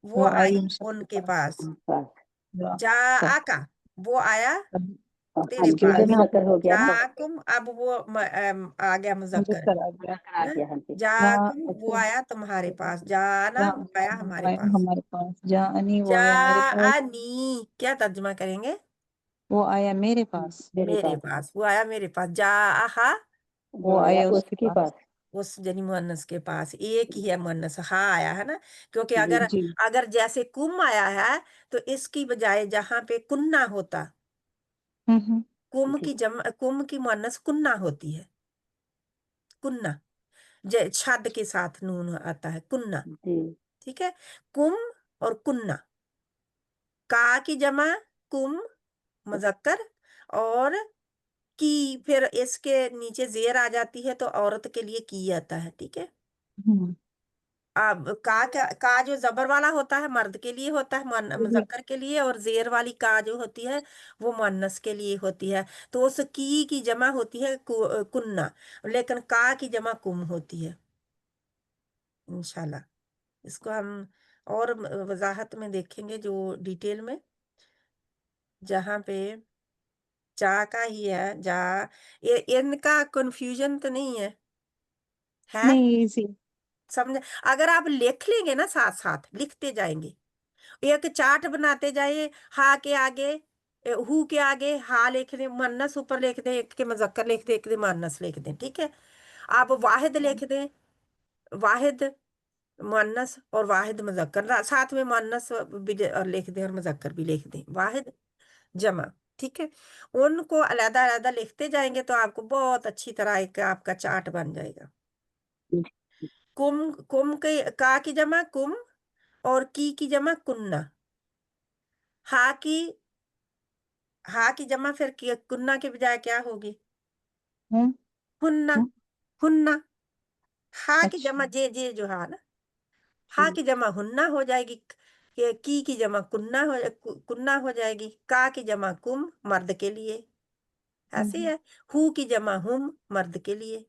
वो आई आई उसके उनके पास। पास। पास जा अच्छा आका वो आया हाँ तेरे जी इसकी वजह पास। ना मुज़क्कर हो गया ना जाकुम अब वो आ गया मुजक्कर, मुझे आ गया। मुज़क्कर आ है। गया हाँ जी हाँ जाकुम वो अच्छा आया तुम्हारे पास, जाना जहाँ वो आया हमारे आया पास। हमारे पास जानी वो आया मेरे पास। जानी क्या तर्जुमा करेंगे, वो आया मेरे पास, मेरे मेरे पास, पास, वो आया मेरे पास। जा आहा, वो आया उसके उसके पास। पास। उस जनी मुअन्नस के पास। एक ही है मुअन्नस, हा आया है ना, क्योंकि जी अगर जी। अगर जैसे कुम आया है तो इसकी बजाय जहां पे कुन्ना होता, हम्म। जी कुम की मुअन्नस कुन्ना होती है, कुन्ना, छद के साथ नून आता है, कुन्ना। जी ठीक है, कुम और कुन्ना। का की जमा कुम मुजक्कर, और की फिर इसके नीचे जेर आ जाती है तो औरत के लिए की आता है। ठीक है, हम्म। अब का जो जबर वाला होता है मर्द के लिए होता है, जी। मुजक्कर के लिए, और जेर वाली का जो होती है वो मुअन्नस के लिए होती है। तो उस की जमा होती है कुन्ना, लेकिन का की जमा कुम होती है। इंशाल्लाह इसको हम और वजाहत में देखेंगे, जो डिटेल में, जहाँ पे जा का ही है, जा, इनका कंफ्यूजन तो नहीं है नहीं, इजी। समझ। अगर आप लिख लेंगे ना, साथ साथ लिखते जाएंगे, एक चार्ट बनाते जाइए, हा के आगे हु के आगे हा लिख दें, मुअन्नस ऊपर लिख दें, एक के मुजक्कर लिख दें, एक के मुअन्नस लिख दें। ठीक है, आप वाहिद लिख दें, वाहिद मुअन्नस और वाहिद मुजक्कर, साथ में मुअन्नस भी और लिख दें और मुजक्कर भी लिख दें, वाहिद जमा। ठीक है, उनको अलग अलग लिखते जाएंगे तो आपको बहुत अच्छी तरह एक आपका चार्ट बन जाएगा। कुम, कुम के का की जमा कुम, और की जमा कुन्ना। हा की, हा की जमा फिर कुन्ना के बजाय क्या होगी? हम्म। हुन्ना, हम्म, हुन्ना। हा की अच्छा। जमा जे जो हा ना, हा की जमा हुन्ना हो जाएगी, की जमा कुन्ना कुन्ना हो जाएगी, का की जमा कुम मर्द के लिए, ऐसे ही है। हु की जमा हुम मर्द के लिए।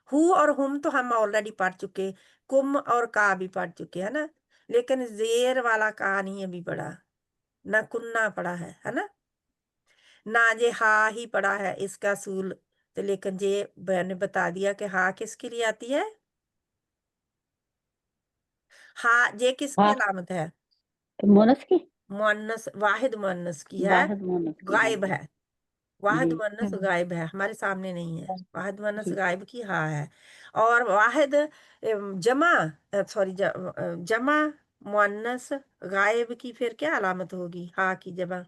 हु और हुम तो हम ऑलरेडी पढ़ चुके, कुम और का भी पढ़ चुके है ना, लेकिन जेर वाला का नहीं अभी पढ़ा, ना कुन्ना पढ़ा है ना, ना जे हा ही पढ़ा है इसका सूल। तो लेकिन जे मैंने बता दिया कि हा किसके लिए आती है, हा जे किसकी हाँ, अलामत है? मोनस की, मुअन्नस, वाहिद मुअन्नस की है, वाहिद मोनस की, हाँ गायब जी है। वाहिद जी मुअन्नस गायब है, हमारे सामने नहीं है। वाहिद मुअन्नस जी। गायब की हा है। और वाहिद जमा, सॉरी, जमा मुअन्नस गायब की फिर क्या अलामत होगी? हा की जमा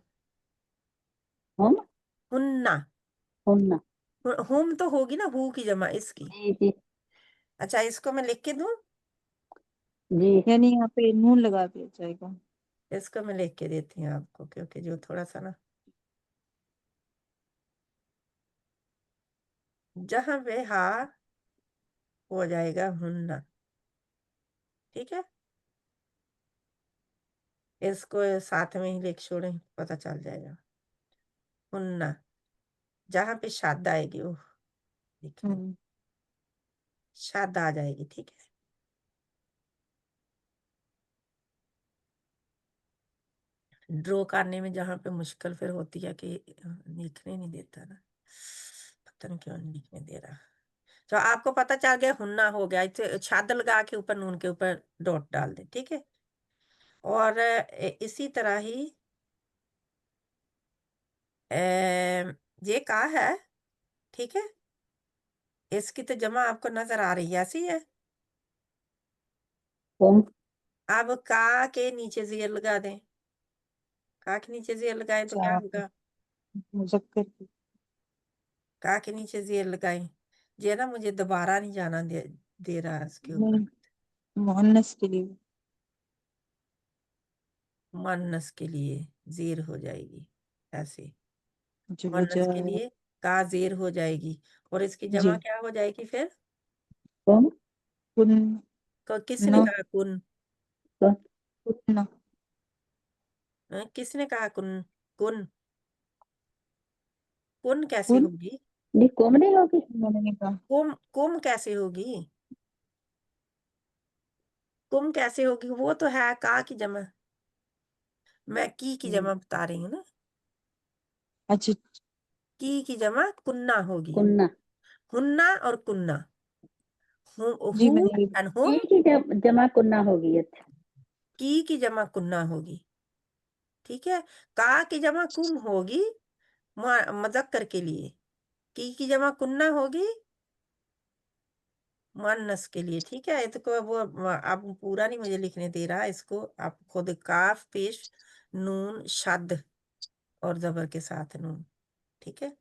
हम हुन्ना। होना। हुम तो होगी ना, हु की जमा इसकी। जी जी अच्छा, इसको मैं लिख के दूं, जी यानी यहाँ पे नून लगा दिया जाएगा। इसको मैं लिख के देती हूँ आपको, क्योंकि जो थोड़ा सा ना, जहां पे हा हो जाएगा हुन्ना। ठीक है, इसको साथ में ही लिख छोड़े, पता चल जाएगा। हुन्ना, जहां पे शाद आएगी, ओह लिख ली, हम्म। शाद आ जाएगी। ठीक है, ड्रॉ करने में जहां पे मुश्किल फिर होती है कि लिखने नहीं देता ना, पता नहीं क्यों नहीं लिखने दे रहा। तो आपको पता चल गया, हुन्ना हो गया, इसे छाद लगा के ऊपर नून के ऊपर डॉट डाल दे। ठीक है, और इसी तरह ही ये का है। ठीक है, इसकी तो जमा आपको नजर आ रही है, ऐसी है। हम अब का के नीचे जेर लगा दें, का के नीचे जेर लगाएं तो क्या चार होगा? मुजक्कर की। का के नीचे जेर लगाएं, ये ना मुझे दोबारा नहीं जाना दे रहा है इसके ऊपर। नहीं, मुअन्नस के लिए। मुअन्नस के लिए जेर हो जाएगी, ऐसे। जो मुअन्नस के वजह। लिए का जेर हो जाएगी, और इसकी जी। जमा क्या हो जाएगी फिर? हम कुन किसने न कहा कुन? तो कुन किसने कहा कुन? कुन, कुन कैसे कुन होगी? नहीं, कोम नहीं होगी। मैंने कहा। कुम, कुम कैसे होगी? कुम कैसे होगी? वो तो है का की जमा, मैं की जमा बता रही हूँ ना। अच्छा। की जमा कुन्ना होगी, कुन्ना, हुन्ना और कुन्ना, जी हु की मैंने एंड हुम। की जमा कुन्ना होगी। अच्छा, की जमा कुन्ना होगी। ठीक है। का की जमा कुम होगी मुज़क्कर के लिए, की जमा कुन्ना होगी मुअन्नस के लिए, ठीक है। तो वो आप पूरा नहीं मुझे लिखने दे रहा, इसको आप खुद काफ पेश नून शद और जबर के साथ नून, ठीक है।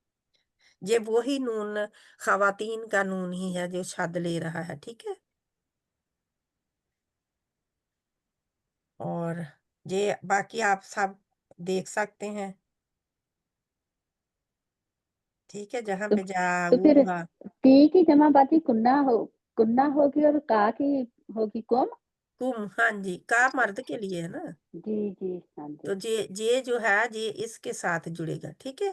ये वही नून खवातीन का नून ही है जो शद ले रहा है, ठीक है। और ये बाकी आप सब देख सकते हैं, ठीक है। जहाँ तो पे तो फिर जाऊगा टी की जमा बाजी कुन्ना होगी और का की होगी कुम। कुम, हाँ जी, का मर्द के लिए है ना, जी जी हाँ जी तो जे जो है ये इसके साथ जुड़ेगा, ठीक है।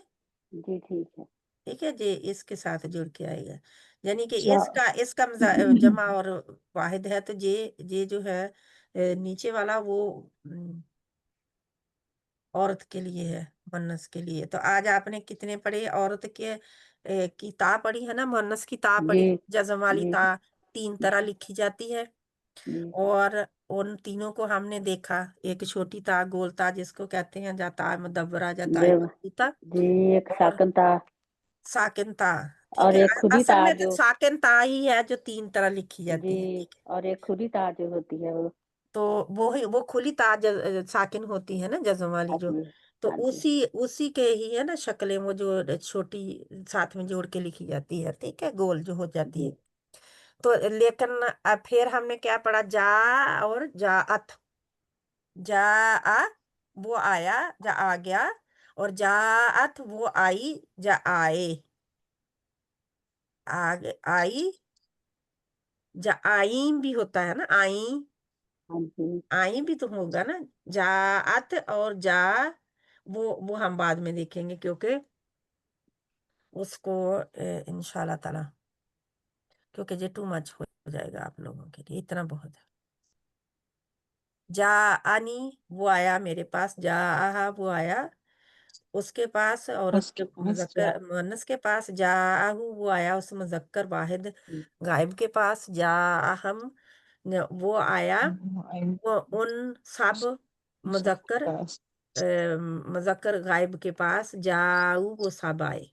जी ठीक है। ठीक है, जे इसके साथ जुड़ के आएगा, यानी कि जा इसका जमा और वाहिद है, तो जे जो है नीचे वाला वो औरत के लिए है, मुअन्नस के लिए। तो आज आपने कितने पढ़े औरत के की ता पढ़ी है ना, मुअन्नस की ता जी पढ़ी, जज़म वाली जी ता 3 तरह लिखी जाती है। जी और उन तीनों को हमने देखा, एक छोटी ता गोल ता जिसको कहते हैं, जा ता मुदव्वरा, जा ता देव मकसूता, जी एक और साकन था साकिन ता, ठीक और है। एक खुदी असल था में तो जो साकिन ता ही है जो 3 तरह लिखी जाती है, जी ठीक है। और एक खुदी था जो होती है वो। तो वो खुली ता साकिन होती है ना, जज़म वाली हाँ जो, जी तो हाँ जी उसी उसी के ही है ना शक्लें, वो जो छोटी साथ में जोड़ के लिखी जाती है, ठीक है, गोल जो हो जाती है। जी तो लेकिन फिर हमने क्या पढ़ा, जा और जाअत, जा आ वो आया, जा आ गया, और जाअत वो आई, जा आए, आगे आई, जा आईम भी होता है ना, आई, हाँ जी आई भी तो होगा ना। जाअत और जा, वो हम बाद में देखेंगे, क्योंकि उसको इंशाल्लाह ताला, क्योंकि ये टू मच हो जाएगा आप लोगों के लिए, इतना बहुत है। जा आनी वो आया मेरे पास, जा आहा वो आया उसके पास, औरत उसके पास जा मुज़क्कर मुअन्नस के पास, जा आहू वो आया उस मुज़क्कर वाहिद गायब के पास, जा आहम वो आया वो उन सब सबके मुज़क्कर पास मुज़क्कर गायब के पास, जाऊ वो सब आए,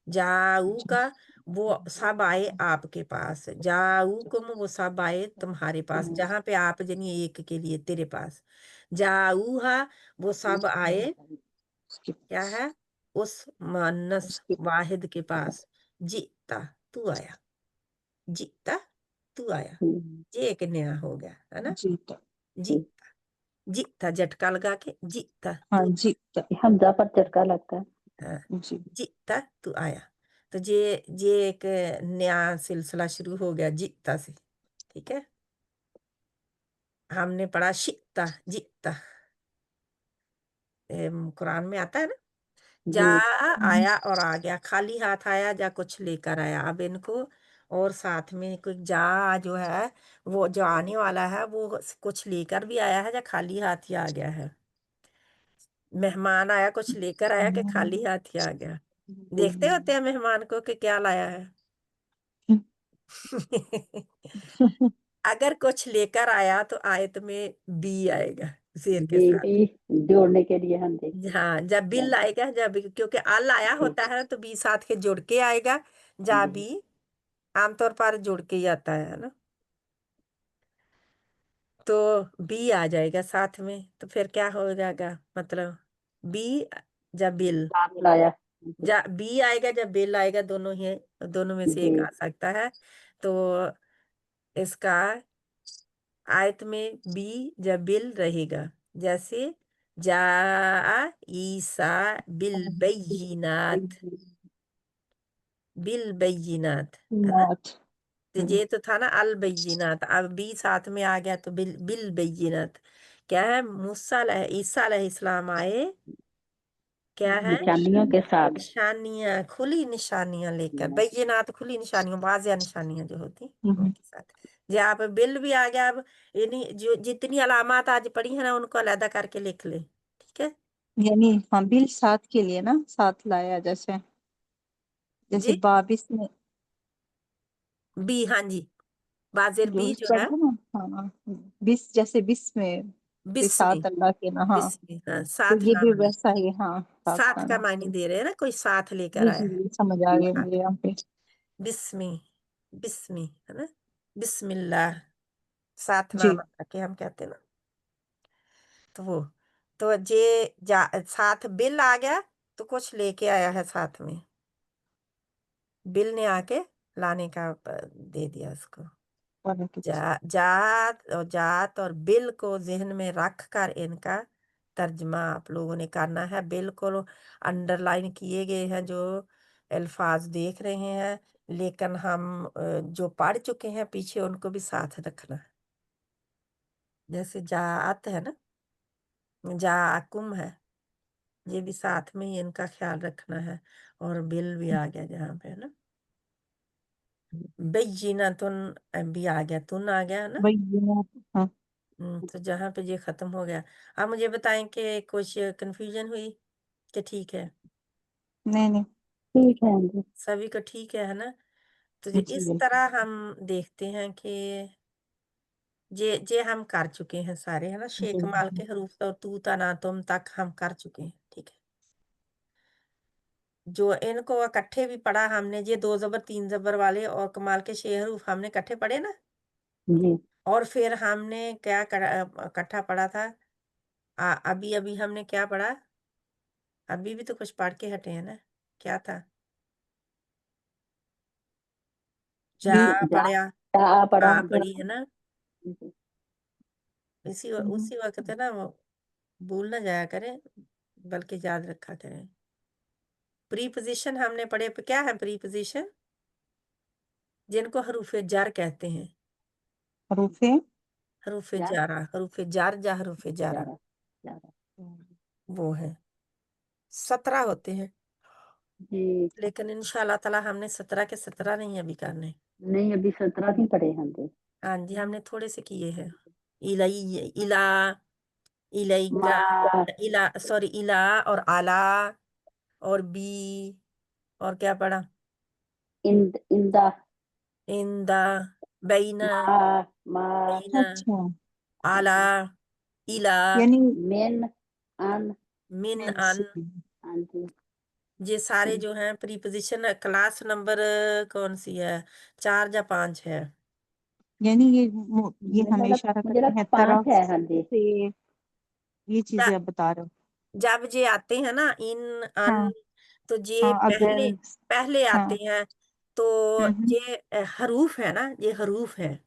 जाऊ का वो सब आए आपके पास, जाऊ कुम वो सब आए तुम्हारे पास, जहाँ पे आप जनी एक के लिए तेरे पास, जाऊ हा वो सब आए, उसके क्या है, उस मुअन्नस उसके वाहिद के पास, जीता तू आया, जीता तू आया, ये एक नया हो गया है ना, जीता जीता, जीता झटका लगा के, जीता हाँ तू, जीता हमजा पर चटका लगता है। हाँ, जी जीता तू आया। तो ये एक नया सिलसिला शुरू हो गया जीता से, ठीक है। हमने पढ़ा शिता जीता, कुरान में आता है ना, जा जी आया और आ गया, खाली हाथ आया, जा कुछ लेकर आया। अब इनको और साथ में कोई जा जो है, वो जो आने वाला है वो कुछ लेकर भी आया है या खाली हाथ ही आ गया है, मेहमान आया कुछ लेकर आया कि खाली हाथ ही आ गया। देखते होते हैं मेहमान को कि क्या लाया है। अगर कुछ लेकर आया तो आयत में बी आएगा शेर के जी साथ, भी जोड़ने के लिए हम देखते हाँ, जब बिल आएगा, जब क्योंकि अल आया जी होता है तो बी साथ के जुड़ के आएगा, जा जी बी आमतौर पर जुड़ के ही आता है ना, तो बी आ जाएगा साथ में, तो फिर क्या हो जाएगा, मतलब बी जब बिल, साथ लाया जी जा बी आएगा जब बिल आएगा, दोनों ही, दोनों में से एक जी आ सकता है। तो इसका आयत में बी जब बिल रहेगा, जैसे जा ईसा बिल बैयिनात, बिल बैयिनात है ना। नाथ तो ये तो था ना अल बैयिनात, अब बी साथ में आ गया तो बिल बिल बैयिनात, क्या है, ईसा अलैहिस्सलाम आए, क्या है, निशानियों के साथ निशानियां, खुली निशानियां लेकर, बैयिनात खुली निशानियां, वाज़िया निशानियां जो होती उनके साथ। जो आप बिल भी आ गया, अब इन्हीं जो जितनी अलामात आज पढ़ी है ना उनको अलहदा करके लिख ले, ठीक है यानी हाँ बिल साथ के लिए ना साथ लाया जैसे जैसे जी। बाबिस में बी, हाँ जी, बाजिर जो बी जो है, पढ़ा ना हाँ बिस जैसे बिस में कोई साथ अल्लाह के ना, हाँ बिस्मी, हाँ, तो साथ ये भी लाना। वैसा ही, हाँ साथ साथ का लाना। मानी दे रहे हैं ना, कोई साथ लेकर जी आया जी है। जी, समझ आ गया साथ, मुझे यहाँ पे। बिस्मी, बिस्मी है ना, बिस्मिल्लाह, साथ जी नाम के हम कहते हैं ना। तो वो, तो साथ बिल आ गया, तो कुछ लेके आया है साथ में। बिल ने आके लाने का दे दिया उसको। और कुछ जात और बिल को जहन में रख कर इनका तर्जमा आप लोगों ने करना है। बिल्कुल अंडरलाइन किए गए हैं जो अल्फाज देख रहे हैं, लेकिन हम जो पढ़ चुके हैं पीछे उनको भी साथ रखना है। जैसे जात है ना, जाकुम है, ये भी साथ में ही इनका ख्याल रखना है। और बिल भी आ गया जहाँ पे है ना, बेजीना तुन भी आ गया, तुन आ गया है ना। वही ये ना, हाँ तो जहाँ पे ये खत्म हो गया। आप मुझे बताएं कि कुछ कंफ्यूजन हुई कि ठीक है? नहीं नहीं, ठीक है जी। सभी को ठीक है ना? तो जी इस बिल्कुल। तरह हम देखते हैं कि जे हम कर चुके हैं सारे, है ना, शेख माल के हरूफ और तू तना तुम तक हम कर चुके हैं। ठीक है, जो इनको इकट्ठे भी पढ़ा हमने, ये 2 ज़बर 3 ज़बर वाले और कमाल के 6 हरूफ हमने इकट्ठे पढ़े ना। जी और फिर हमने क्या इकट्ठा पढ़ा था? अभी अभी हमने क्या पढ़ा? अभी भी तो कुछ पढ़ के हटे हैं ना, क्या था? जा बी पढ़ा, पढ़ा हाँ जी। पढ़ी है ना। उसी वक्त है ना, वो भूल ना जाया करें, बल्कि याद रखा करें। प्रीपोजिशन हमने पढ़े, क्या है प्रीपोजिशन? जिनको हरूफे जर कहते हैं। हरूफे हरूफे जार? जारा, हरूफे जार जा हरूफे जारा, ज़रा ज़रा वो है 17 होते हैं। जी। लेकिन इंशाल्लाह ताला हमने 17 के 17 नहीं अभी करने। नहीं अभी 17 ही पढ़े हैं जी। हाँ जी, हमने थोड़े से किए हैं। इलाई, इला, इलाइका, माँ, इला, सॉरी, इला और आला और बी, और क्या पढ़ा? इंदा, इंदा, बैना, माँ, बैना, अच्छा, आला, इला, यानी मेन, अन, मिन, मैं अन, हाँ जी। ये सारे जो हैं प्रीपोजिशन। क्लास नंबर कौन सी है? 4 या 5 है? यानी ये मुझे हमें लगा इशारा मुझे करते लगा हैं 5 तरफ है। हाँ जी। से, ये चीजें ज- आप बता रहे हो। जब ये आते हैं ना इन, अन, हाँ तो ये हाँ, पहले अगर पहले आते हाँ, हैं। तो हम्म ये हरूफ है ना, ये हरूफ है।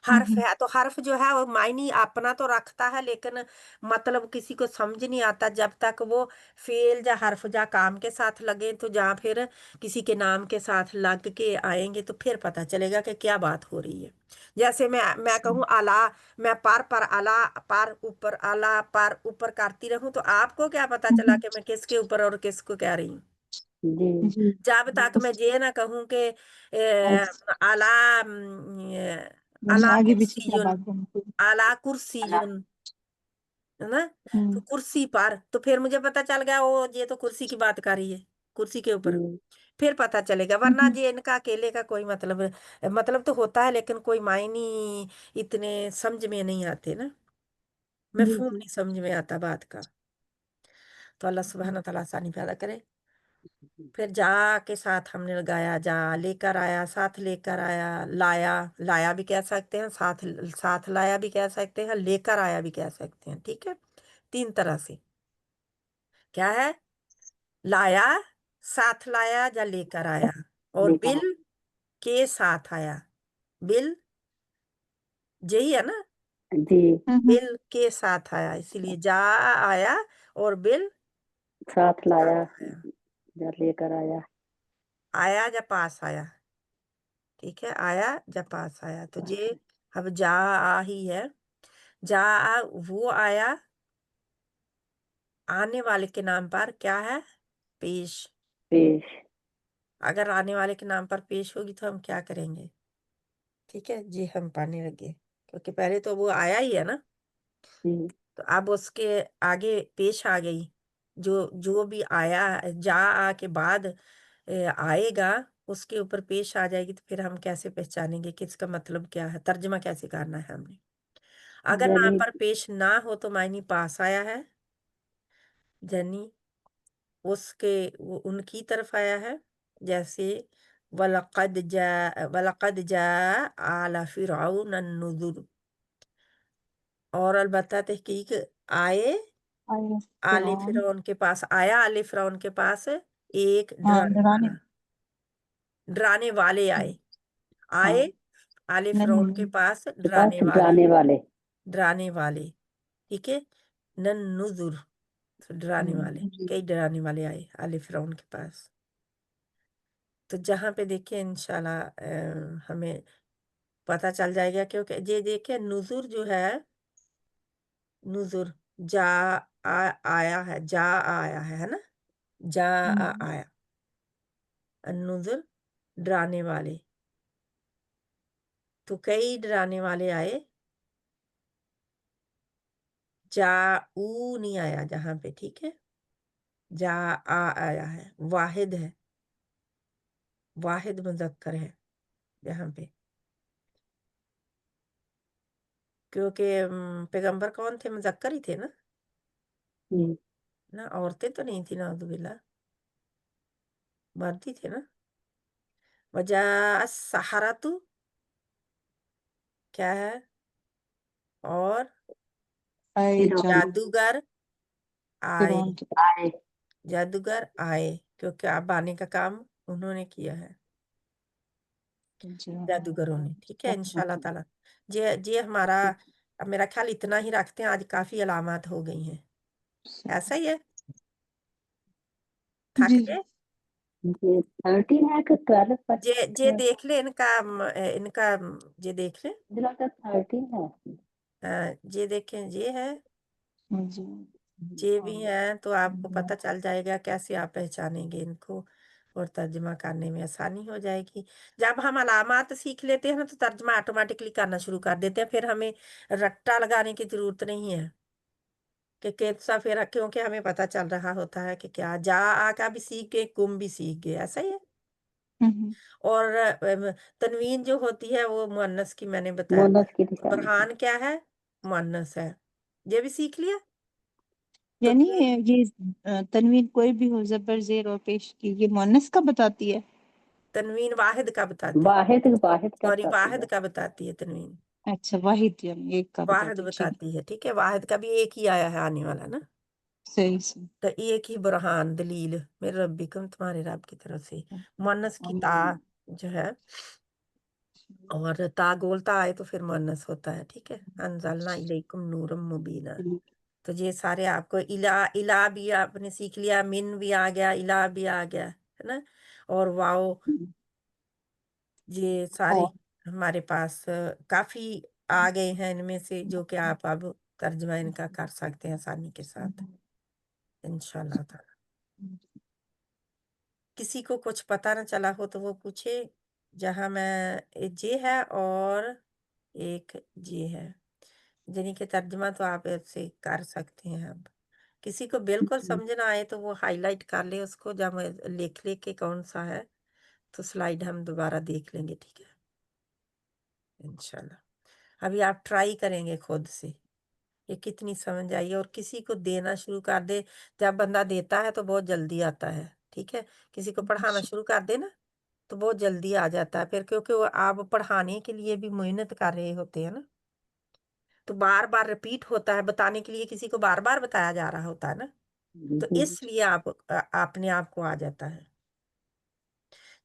हम्म हर्फ है, तो हर्फ जो है वो मायने अपना तो रखता है, लेकिन मतलब किसी को समझ नहीं आता जब तक वो फेल या हर्फ या काम के साथ लगे। तो जहाँ फिर किसी के नाम के साथ लग के आएंगे तो फिर पता चलेगा कि क्या बात हो रही है। जैसे मैं कहूँ आला, मैं पर आला, पर पर ऊपर करती रहूं, तो आपको क्या पता चला हम्म, कि मैं किसके ऊपर और किसको कह रही हूँ? जी। जी जब तक मैं उस ये ना कहूँ कि आला, यानी आला आगे पीछे क्या कुर्सियुन, बात बनती है। आला अला, कुर्सियुन, है ना। तो हम्म कुर्सी पर, तो फिर मुझे पता चल गया वो ये तो कुर्सी की बात कर रही है, कुर्सी के ऊपर। जी। फिर पता चलेगा, वरना हम्म, ये इनका अकेले का कोई मतलब तो होता है, लेकिन कोई मायने इतने समझ में नहीं आते ना, जी मफहूम जी नहीं समझ में आता बात का। तो अल्लाह सुब्हान तआला आसानी पैदा करे। फिर जा के साथ हमने लगाया, जा लेकर आया, साथ लेकर आया, लाया, लाया भी कह सकते हैं, साथ साथ लाया भी कह सकते हैं, लेकर आया भी कह सकते हैं। ठीक है, 3 तरह से। क्या है? लाया, साथ लाया या लेकर आया। और लेकर बिल के साथ आया। बिल, यही है ना, जी। हम्म बिल के साथ आया, इसीलिए जा आया और बिल साथ लाया साथ आया। या लेकर आया। आया या पास आया। ठीक है, आया या पास आया, तो ये अब जा आ ही है। जा आ, वो आया आने वाले के नाम पर, क्या है? पेश। पेश। अगर आने वाले के नाम पर पेश होगी तो हम क्या करेंगे? ठीक है जी, हम पढ़ने लगे, क्योंकि पहले तो वो आया ही है ना। जी। तो अब उसके आगे पेश आ गई। जो जो भी आया, जा आ के बाद आएगा, उसके ऊपर पेश आ जाएगी, तो फिर हम कैसे पहचानेंगे किसका मतलब क्या है, तर्जमा कैसे करना है हमने? अगर ना यानी पर पेश ना हो तो मायनी पास आया है, यानी उसके उनकी तरफ आया है। जैसे वलक़द जा आला फिरऔन अन्नुज़ुर, और अलबत्ता तहकीक आए आले फिरौन के पास, आया आले फिरौन के पास एक डराने डराने वाला, डराने वाले आए, आए आले फिरौन के पास के पास डराने वाले, डराने वाले। डराने वाले, ठीक है। नन्नुज़ुर, तो डराने वाले, कई डराने वाले आए आले फिरौन के पास। तो जहाँ पे देखिए इंशाल्लाह हमें पता चल जाएगा, क्योंकि ये देखिए नुज़ुर जो है, नुज़ुर जा आया है, जा आया है ना, जा आया, नुज़ुर डराने वाले, तो कई डराने वाले आए। जा ऊ नहीं आया जहाँ पे, ठीक है, जा आया है, वाहिद है, वाहिद मुज़क्कर है यहाँ पे, क्योंकि पैगंबर कौन थे, मुज़क्कर ही थे ना, ना औरतें तो नहीं थी, नाउज़ुबिल्लाह, मर्द ही थे ना। वजा सहारतु क्या है, और जादूगर आए, आए। जादूगर आए, क्योंकि आप आने का काम उन्होंने किया है, जादूगरों ने, ठीक है। इंशाल्लाह ताला ये हमारा, अब मेरा ख्याल इतना ही रखते हैं, आज काफी अलामत हो गई हैं, ऐसा ही है, थक जी। गए। ये 13 है कि 12 पर जे देख ले इनका इनका ये देख ले, मुझे लगता है 13 है। ये देखें, ये है, जी ये भी है, तो आपको पता चल जाएगा कैसे आप पहचानेंगे इनको, और तर्जमा करने में आसानी हो जाएगी। जब हम अलामात सीख लेते हैं ना, तो तर्जमा ऑटोमेटिकली करना शुरू कर देते हैं, फिर हमें रट्टा लगाने की जरूरत नहीं है कि कैसा, फिर क्योंकि हमें पता चल रहा होता है कि क्या जा आ का भी सीख गए, कुम भी सीख गए, ऐसा ही है। और तनवीन जो होती है वो मुअन्नस की मैंने बताया, मोनस की तो निशानी। बरहान क्या है, मुअन्नस है, ये भी सीख लिया। तो यानी ये तनवीन कोई भी हो, जबर जेर और पेश की, ये मुअन्नस का बताती है। तनवीन वाहिद का बताती है, वाहिद वाहिद का सॉरी बताती वाहिद है। का बताती है तनवीन, अच्छा, वाहिद यानी एक का वाहिद बताती है, ठीक। बताती है, ठीक है। वाहिद का भी एक ही आया है आने वाला ना, सही सही। तो एक ही बुरहान दलील मेरे रब्बिकुम, तुम्हारे रब की तरफ से। मुअन्नस की ता जो है, और ता गोलता आए तो फिर मुअन्नस होता है, ठीक है। अंजलना इलैकुम नूरम मुबीना, तो ये सारे आपको इला इला भी आपने सीख लिया, मिन भी आ गया, इला भी आ गया, है ना, और वाओ, ये सारे और हमारे पास काफी आ गए हैं, इनमें से जो कि आप अब तर्जमा इनका कर सकते हैं आसानी के साथ, इंशाल्लाह ताला। किसी को कुछ पता न चला हो तो वो पूछे, जहां मैं जे है और एक जे है, यानी कि तर्जमा तो आप ऐसे कर सकते हैं। अब किसी को बिल्कुल समझ ना आए तो वो हाईलाइट कर ले उसको, जब लिख ले के कौन सा है, तो स्लाइड हम दोबारा देख लेंगे, ठीक है, इंशाल्लाह। अभी आप ट्राई करेंगे खुद से ये कितनी समझ आई है, और किसी को देना शुरू कर दे, जब बंदा देता है तो बहुत जल्दी आता है, ठीक है। किसी को पढ़ाना शुरू कर दे ना, तो बहुत जल्दी आ जाता है फिर, क्योंकि वो आप पढ़ाने के लिए भी मेहनत कर रहे होते हैं ना, तो बार बार रिपीट होता है, बताने के लिए किसी को बार बार बताया जा रहा होता है ना, तो इसलिए आप अपने आप को आ जाता है।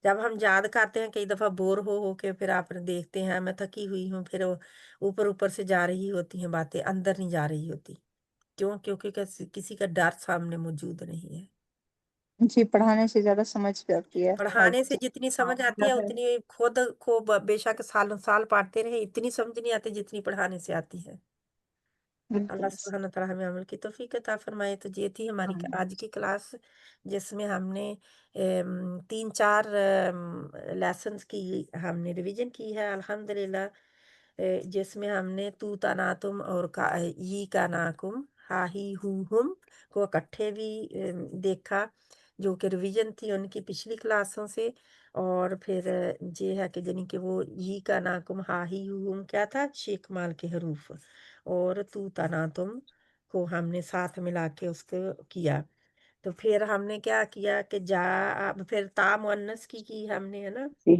जब हम याद करते हैं, कई दफा बोर हो के फिर आप देखते हैं मैं थकी हुई हूँ, फिर ऊपर ऊपर से जा रही होती हैं बातें, अंदर नहीं जा रही होती, क्यों, क्योंकि किसी का डर सामने मौजूद नहीं है। जी, पढ़ाने से ज्यादा समझ पे आती है। पढ़ाने से जितनी समझ आती है उतनी खुद को बेशक सालों साल पढ़ते रहे, इतनी समझ नहीं आती जितनी पढ़ाने से आती है। अल्लाह सुब्हान तआला हमें अमल की तौफीक अता फरमाए। तो ये थी हमारी आज की क्लास, जिसमें हमने 3-4 लेसन्स की हमने रिवीजन की है अल्हम्दुलिल्लाह, जिसमें हमने तू तना तुम और का ही का नाकुम हा ही हु हम को इकट्ठे भी देखा, जो कि रिवीजन थी उनकी पिछली क्लासों से। और फिर ये है कि यानी कि वो ही का नाकुम हा ही हु हम क्या था, शेख माल के हरूफ, और तू तना तुम को हमने साथ मिला के उसको किया। तो फिर हमने क्या किया कि अब फिर ता मुअन्नस की हमने, है ना, जी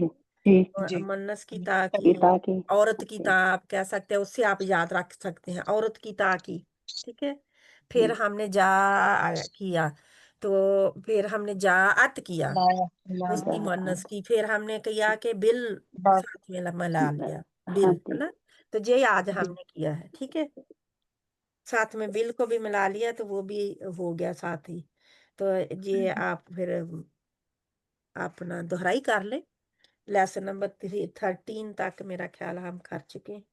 जी जी मुअन्नस की ता की, पिता की औरत की ओके ता आप कह सकते हैं, उससे आप याद रख सकते हैं, औरत की ता की। ठीक है। फिर हमने किया, तो फिर हमने जाअत किया लाया उसकी लाया मुअन्नस की, फिर हमने किया कि बिल बात साथ में मिला लिया, हाँ बिल, है जी ना। तो ये आज जी हमने किया है। ठीक है। साथ में बिल को भी मिला लिया तो वो भी हो गया साथ ही। तो ये आप फिर अपना दोहराई कर ले। लेसन नंबर 13 तक मेरा ख्याल हम कर चुके हैं।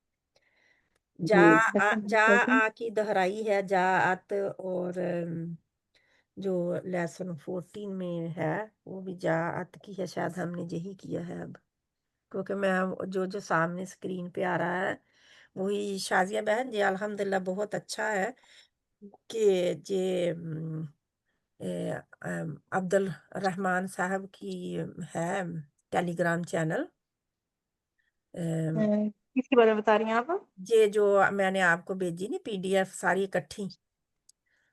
जी लेसन जा नंबर 13 आ की दोहराई है, जा आत, और जो लेसन 14 में है वो भी जा आत की है, शायद हमने यही किया है अब, क्योंकि मैं जो जो सामने स्क्रीन पे आ रहा है वही। शाजिया बहन जी अल्हम्दुलिल्लाह बहुत अच्छा है कि ये अब्दुल रहमान साहब की है टेलीग्राम चैनल। किसके बारे में बता रही हैं आप? ये जो मैंने आपको भेजी नी PDF सारी इकट्ठी,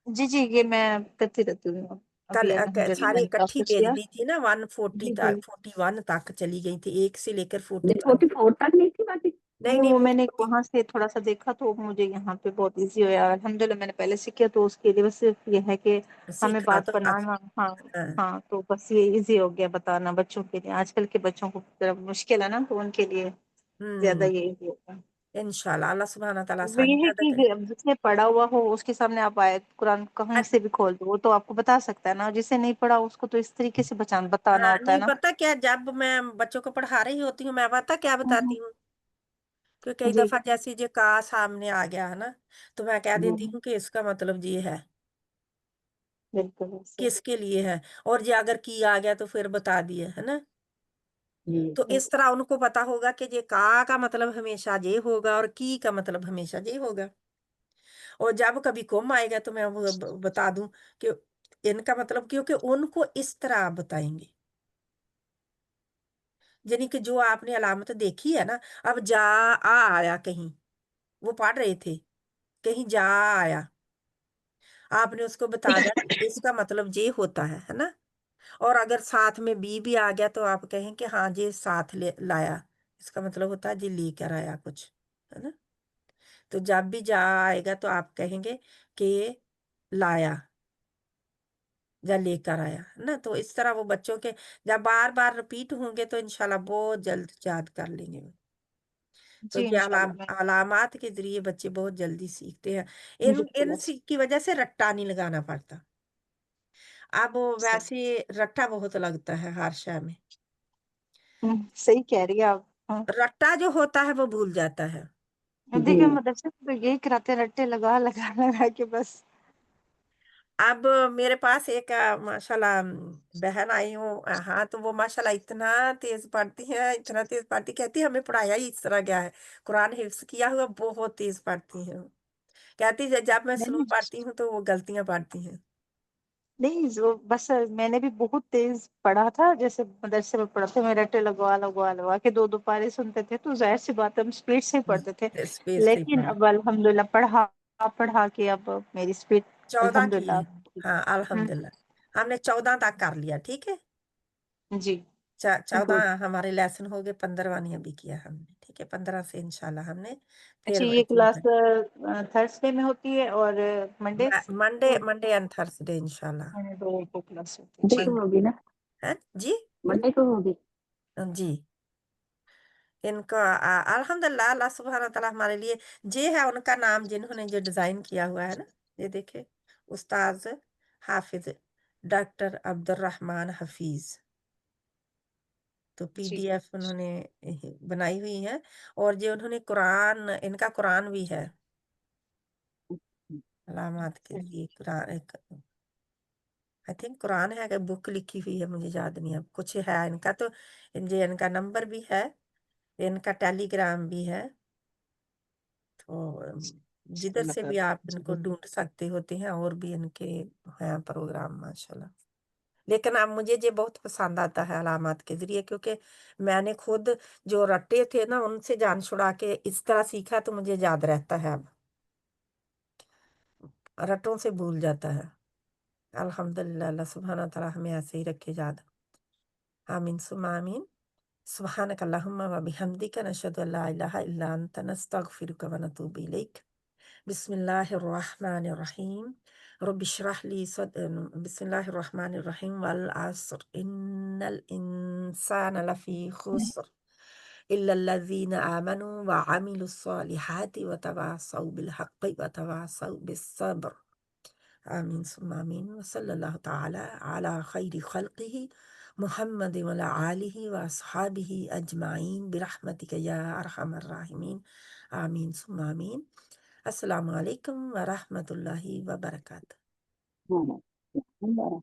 जी जी, ये मैं करती रहती हूँ। कल अभी अल्हम्दुलिल्लाह सारी मैंने इकट्ठी काफी भेज किया। दी थी ना, 140 जी जी, तक 41 तक चली गई थी, 1 से लेकर ये 41। 44 तक नहीं थी बाकी नहीं नहीं वो वो मैंने 40 वहां से थोड़ा सा देखा तो मुझे यहाँ पे बहुत इजी हो यार, अल्हम्दुलिल्लाह मैंने पहले से किया, तो उसके लिए बस सिर्फ ये है कि हमें सीखना बात तो बनाना। हाँ हाँ। हाँ, तो बस ये इजी हो गया बताना बच्चों के लिए। आजकल के बच्चों को जरा मुश्किल है ना, तो उनके लिए ज्यादा हम्म। ये इजी होगा। इंशाल्लाह अल्लाह सुब्हाना तआला वो ये आसानी है पैदा कि करे। जिसने पढ़ा हुआ हो उसके सामने आप आयत कुरान कहीं से भी खोल दो, वो तो आपको बता सकता है ना। जिसने नहीं पढ़ा उसको तो इस तरीके से बताना होता है नहीं ना। पता क्या, जब मैं बच्चों को पढ़ा रही होती हूँ मैं पता क्या बताती हम्म, हूँ, कि कई जी दफा जैसे ये का सामने आ गया है ना, तो मैं कह जी देती हूँ कि इसका मतलब ये है, बिल्कुल ऐसे। किसके लिए है, और ये अगर की आ गया तो फिर बता दिया, है ना। जी तो इस तरह उनको पता होगा कि ये का मतलब हमेशा ये होगा और की का मतलब हमेशा ये होगा। और जब कभी कुम आएगा तो मैं वो बता दूं कि इनका मतलब, क्योंकि उनको इस तरह आप बताएंगे, यानी कि जो आपने अलामत देखी है ना। अब जा आ आया कहीं, वो पढ़ रहे थे, कहीं जा आया, आपने उसको बता दिया कि इसका मतलब ये होता है ना। और अगर साथ में बी भी आ गया तो आप कहें कि हाँ ये साथ लाया, इसका मतलब होता है ये लेकर आया कुछ, है ना। तो जब भी जा आएगा तो आप कहेंगे कि लाया या लेकर आया, है ना। तो इस तरह वो बच्चों के जब बार बार रिपीट होंगे तो इंशाल्लाह बहुत जल्द याद कर लेंगे वो। तो जी ये इंशाल्लाह मैं अलामात के जरिए बच्चे बहुत जल्दी सीखते हैं। बिल्कुल इन ऐसे। की वजह से रट्टा नहीं लगाना पड़ता। अब वैसे रट्टा बहुत लगता है हर शय में, सही कह रही है आप। हाँ, रट्टा जो होता है वो भूल जाता है। जी देखिए मदरसे में तो यही कराते हैं, रट्टे लगा लगा लगा के बस। अब मेरे पास एक माशाल्लाह बहन आई हूँ, हाँ, तो वो माशाल्लाह इतना तेज पढ़ती है, इतना तेज पढ़ती, कहती है हमें पढ़ाया ही इस तरह गया है, कुरान हिफ्ज किया हुआ, बहुत तेज पढ़ती है वो। कहती है जब मैं स्लो नहीं पढ़ती हूँ तो वो गलतियां पढ़ती हैं। नहीं, जो बस मैंने भी बहुत तेज पढ़ा था, जैसे मदरसे में पढ़ते में रट्टे लगवा लगवा लगवा के दो दो पारे सुनते थे, तो जाहिर सी बात है हम स्पीड से ही पढ़ते थे। स्पेस से लेकिन पढ़ अब अल्हम्दुलिल्लाह पढ़ा पढ़ा के अब मेरी स्पीड 14 की अल्हम्दुलिल्लाह। है। हाँ हम्म, अल्हम्दुलिल्लाह हमने 14 तक कर लिया। ठीक है। जी 14 गुड। हमारे लेसन हो गए, 15वां अभी किया हमने। ठीक है, 15 से इंशाल्लाह हमने अच्छा, फिर ये क्लास थर्सडे में होती है और Monday? Monday Monday and Thursday इंशाल्लाह। दो क्लास होती है, मंडे ठीक। को होगी ना है जी। मंडे को होगी जी इनका अल्हम्दुलिल्लाह अल्लाह सुब्हान तआला हमारे लिए, ये है उनका नाम जिन्होंने जो डिजाइन किया हुआ है ना, ये देखे, उस्ताज हाफिज डॉक्टर अब्दुल रहमान हफीज। तो जी PDF उन्होंने बनाई हुई है, और ये उन्होंने कुरान, इनका कुरान भी है, अलामात के लिए कुरान एक, आई थिंक कुरान है कि बुक लिखी हुई है, मुझे याद नहीं, अब कुछ है इनका। तो ये इनका नंबर भी है, इनका टेलीग्राम भी है। तो जिधर से भी आप इनको ढूंढ सकते होते हैं, और भी इनके हैं प्रोग्राम माशाल्लाह। लेकिन अब मुझे ये बहुत पसंद आता है अलामात के जरिए, क्योंकि मैंने खुद जो रट्टे थे ना उनसे जान छुड़ा के इस तरह सीखा, तो मुझे याद रहता है अब। رٹوں سے بھول جاتا ہے. الحمدللہ اللہ سبحانہ تعالیٰ ہمیں ایسے ہی رکھے یاد. آمین ثم آمین. سبحانک اللہم و بحمدک نشہد ان لا الہ الا انت نستغفرک و نتوب الیک. بسم اللہ الرحمن الرحیم. رب اشرح لی بسم اللہ الرحمن الرحیم. والعصر ان الانسان لفی خسر الا الذین آمنوا وعملوا الصالحات وتواصوا بالحق وتواصوا بالصبر. آمین ثم آمین. وصلی اللہ تعالی علی خیر خلقہ محمد وعلی آلہ واصحابہ اجمعین برحمتک یا ارحم الراحمین. آمین ثم آمین. السلام علیکم ورحمۃ اللہ وبرکاتہ. ہاں